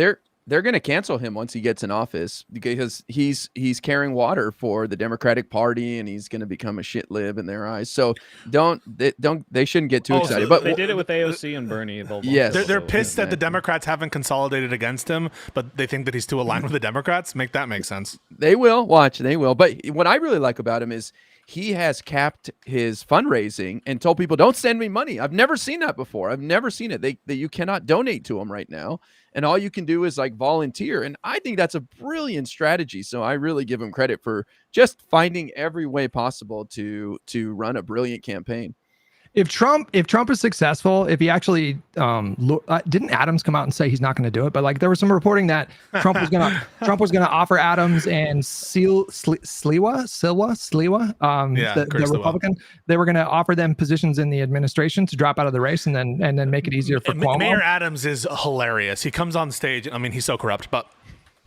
They're going to cancel him once he gets in office because he's carrying water for the Democratic Party and he's going to become a shit lib in their eyes. So they shouldn't get too excited. But they did it with AOC and Bernie. Yes, they're pissed that the Democrats haven't consolidated against him, but they think that he's too aligned with the Democrats. Make that make sense. They will watch. They will. But what I really like about him is he has capped his fundraising and told people, don't send me money. I've never seen that before. I've never seen it. That you cannot donate to him right now. And all you can do is like volunteer. And I think that's a brilliant strategy. So I really give him credit for just finding every way possible to run a brilliant campaign. If Trump is successful, if he actually didn't Adams come out and say he's not going to do it, but like there was some reporting that Trump was going to offer Adams and Sliwa, the Republican, they were going to offer them positions in the administration to drop out of the race and then make it easier for Cuomo. Mayor Adams is hilarious. He comes on stage. I mean, he's so corrupt, but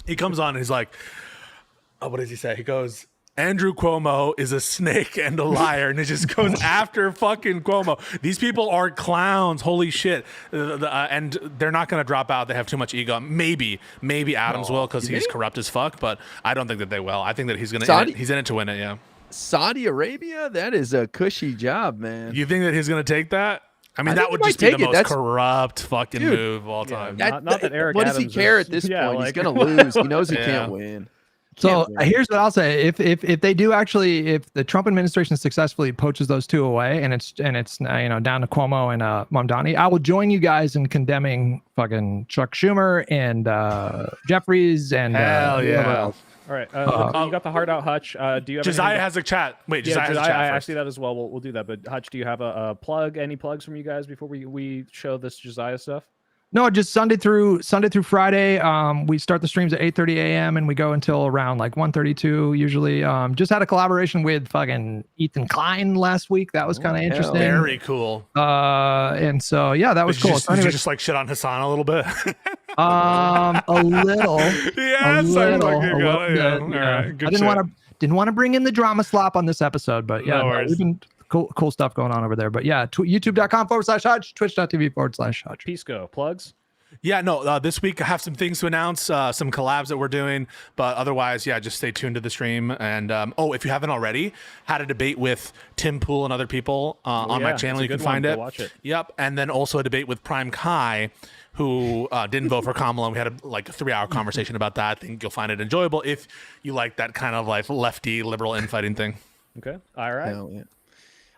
he comes on and he's like, oh, what does he say? He goes, Andrew Cuomo is a snake and a liar, and it just goes after fucking Cuomo. These people are clowns. Holy shit. And they're not going to drop out. They have too much ego. Maybe Adams will because he's corrupt as fuck, but I don't think that they will. I think that he's going to. He's in it to win it, yeah. Saudi Arabia? That is a cushy job, man. You think that he's going to take that? I mean, that would just be the most corrupt fucking move of all time. Not that Eric what Adams does he care at this point? He's going to lose. He knows he can't win. So here's what I'll say: if they do actually, if the Trump administration successfully poaches those two away, and it's down to Cuomo and Mamdani, I will join you guys in condemning fucking Chuck Schumer and Jeffries and whoever else. All right, you got the heart out, Hutch. Do you have Josiah has a chat? Wait, Josiah has a chat I first. see that as well. We'll do that. But Hutch, do you have a plug? Any plugs from you guys before we show this Josiah stuff? No, just Sunday through Friday. We start the streams at 8:30 a.m. and we go until around like 1:32 usually. Just had a collaboration with fucking Ethan Klein last week. That was kind of interesting. Very cool. And so yeah, that was cool. Did you just like shit on Hassan a little bit? A little. Yes, a little, All right, good I didn't want to bring in the drama slop on this episode, but yeah, we've been cool stuff going on over there. But yeah, youtube.com/Hutch, twitch.tv/Hutch. Pisco, plugs? Yeah, no, this week I have some things to announce, some collabs that we're doing, but otherwise, yeah, just stay tuned to the stream. And if you haven't already, had a debate with Tim Pool and other people on my channel. You can find it. Watch it. Yep, and then also a debate with Prime Kai, who didn't vote for Kamala. We had a 3-hour conversation about that. I think you'll find it enjoyable if you like that kind of like lefty liberal infighting thing. Okay, all right. Hell yeah.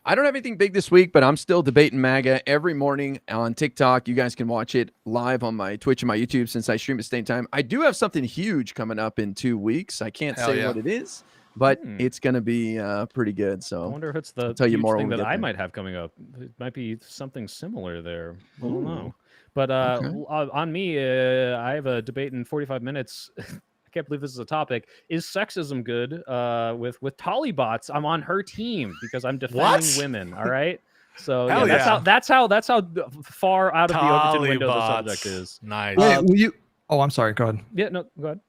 I don't have anything big this week, but I'm still debating MAGA every morning on TikTok. You guys can watch it live on my Twitch and my YouTube since I stream at the same time. I do have something huge coming up in 2 weeks. I can't say what it is, but it's going to be pretty good. So I wonder if it's the tell you more thing that I there. might have coming up. It might be something similar there. I don't know. But on me, I have a debate in 45 minutes. I can't believe this is a topic. Is sexism good? With Talibots, I'm on her team because I'm defending women. All right. So that's how far out of the Overton window the subject is. Nice. I'm sorry. Go ahead. Yeah. No. Go ahead.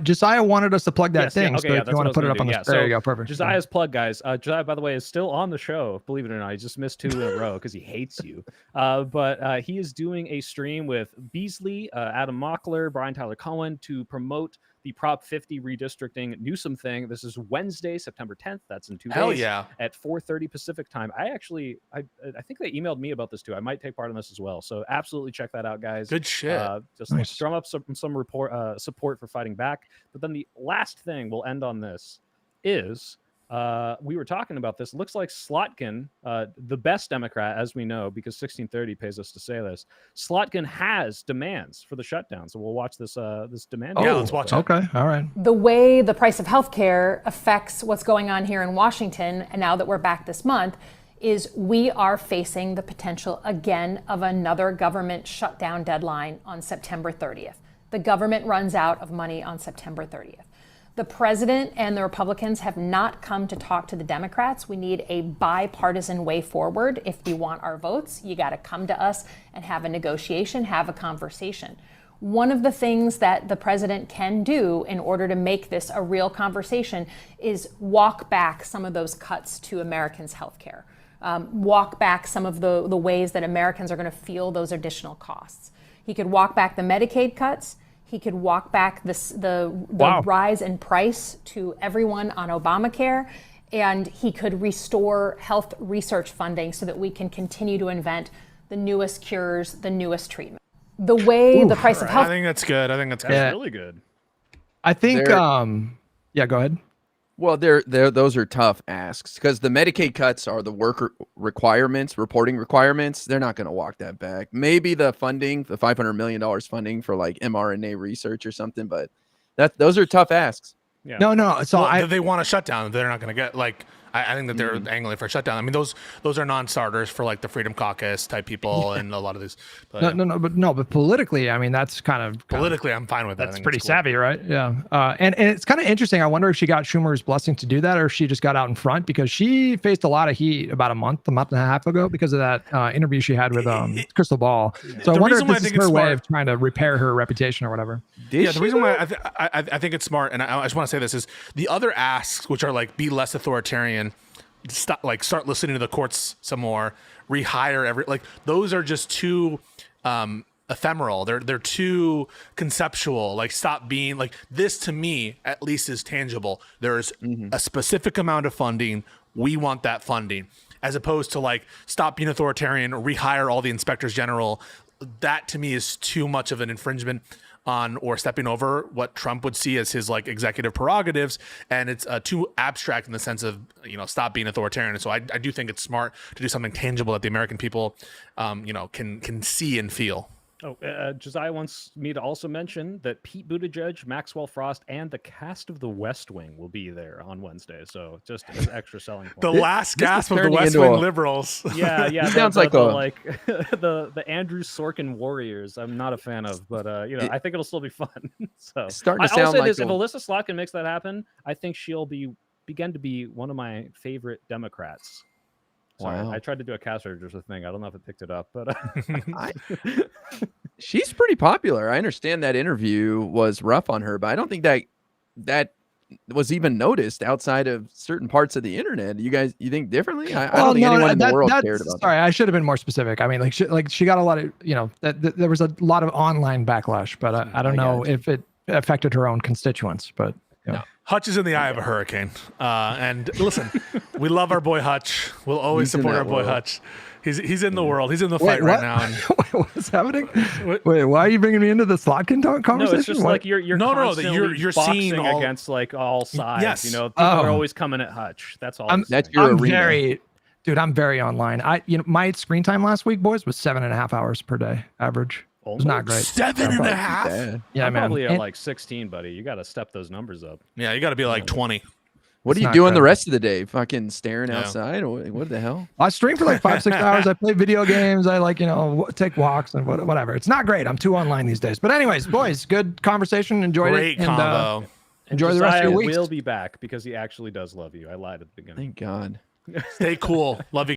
Josiah wanted us to plug that thing. Okay, so if you want to put it up on the there you go. Perfect. Josiah's plug, guys. Josiah, by the way, is still on the show. Believe it or not, he just missed 2 in a row because he hates you. But he is doing a stream with Beasley, Adam Mockler, Brian Tyler Cohen to promote the Prop 50 redistricting Newsom thing. This is Wednesday, September 10th. That's in 2 days. At 4:30 Pacific time. I think they emailed me about this too. I might take part in this as well. So absolutely check that out, guys. Good shit. Just drum up some support for fighting back. But then the last thing we'll end on this is we were talking about this. It looks like Slotkin, the best Democrat, as we know, because 1630 pays us to say this. Slotkin has demands for the shutdown. So we'll watch this demand. Yeah, let's watch it. Okay, all right. The way the price of healthcare affects what's going on here in Washington, and now that we're back this month, is we are facing the potential again of another government shutdown deadline on September 30th. The government runs out of money on September 30th. The president and the Republicans have not come to talk to the Democrats. We need a bipartisan way forward. If you want our votes, you got to come to us and have a negotiation, have a conversation. One of the things that the president can do in order to make this a real conversation is walk back some of those cuts to Americans' health care. Walk back some of the ways that Americans are going to feel those additional costs. He could walk back the Medicaid cuts. He could walk back the rise in price to everyone on Obamacare, and he could restore health research funding so that we can continue to invent the newest cures, the newest treatment. The way the price of health. I think that's good. That's really good. I think. Go ahead. Well, those are tough asks because the Medicaid cuts are the worker requirements, reporting requirements. They're not going to walk that back. Maybe the funding, the $500 million funding for like mRNA research or something, but those are tough asks. Yeah. No. So they want a shutdown. They're not going to get like. I think that they're angling for a shutdown. I mean, those are non-starters for like the Freedom Caucus type people and a lot of these. But, but politically, I mean, that's kind of politically, I'm fine with that. That's pretty savvy, right? Yeah. And it's kind of interesting. I wonder if she got Schumer's blessing to do that, or if she just got out in front, because she faced a lot of heat about a month and a half ago because of that interview she had with Crystal Ball. So I wonder if this is her way of trying to repair her reputation or whatever. The reason why I think it's smart, and I just want to say this, is the other asks, which are like be less authoritarian. Start listening to the courts some more, rehire those are just too ephemeral. They're too conceptual. Like, stop being like this. To me, at least, is tangible. There's a specific amount of funding. We want that funding, as opposed to like stop being authoritarian, rehire all the inspectors general. That to me is too much of an infringement on or stepping over what Trump would see as his like executive prerogatives, and it's too abstract in the sense of stop being authoritarian. And so I do think it's smart to do something tangible that the American people can see and feel. Josiah wants me to also mention that Pete Buttigieg, Maxwell Frost, and the cast of The West Wing will be there on Wednesday. So just an extra selling point. The last gasp of the West Wing liberals. Yeah. Sounds like the Andrew Sorkin Warriors. I'm not a fan of, but I think it'll still be fun. So starting to I'll sound say like this: if Alyssa Slotkin makes that happen, I think she'll begin to be one of my favorite Democrats. Sorry, I tried to do a cast register thing. I don't know if it picked it up, but she's pretty popular. I understand that interview was rough on her, but I don't think that was even noticed outside of certain parts of the internet. You think differently? I don't think anyone in the world cared about sorry, that. I should have been more specific. I mean, she got a lot of, there was a lot of online backlash, but I don't know if it affected her own constituents, but yeah. No. Hutch is in the eye of a hurricane. And listen, we love our boy Hutch. We'll always support our boy Hutch. He's in the world. He's in the fight right now. And what's happening? Wait, why are you bringing me into the Slotkin conversation? No, it's just like you're you're seeing boxing against like all sides. Yes. You know, people are always coming at Hutch. That's all. That's your arena. I'm very online. My screen time last week, boys, was 7.5 hours per day average. It was not great. 7.5. Yeah, I'm man. probably at like 16, buddy. You got to step those numbers up. Yeah, you got to be like 20. What are you doing the rest of the day? Fucking staring outside? Or what the hell? I stream for like 5-6 hours. I play video games. I take walks and whatever. It's not great. I'm too online these days. But anyways, boys, good conversation. Enjoyed Great it. combo. And enjoy the rest of your week. Will be back because he actually does love you. I lied at the beginning. Thank God. Stay cool. Love you.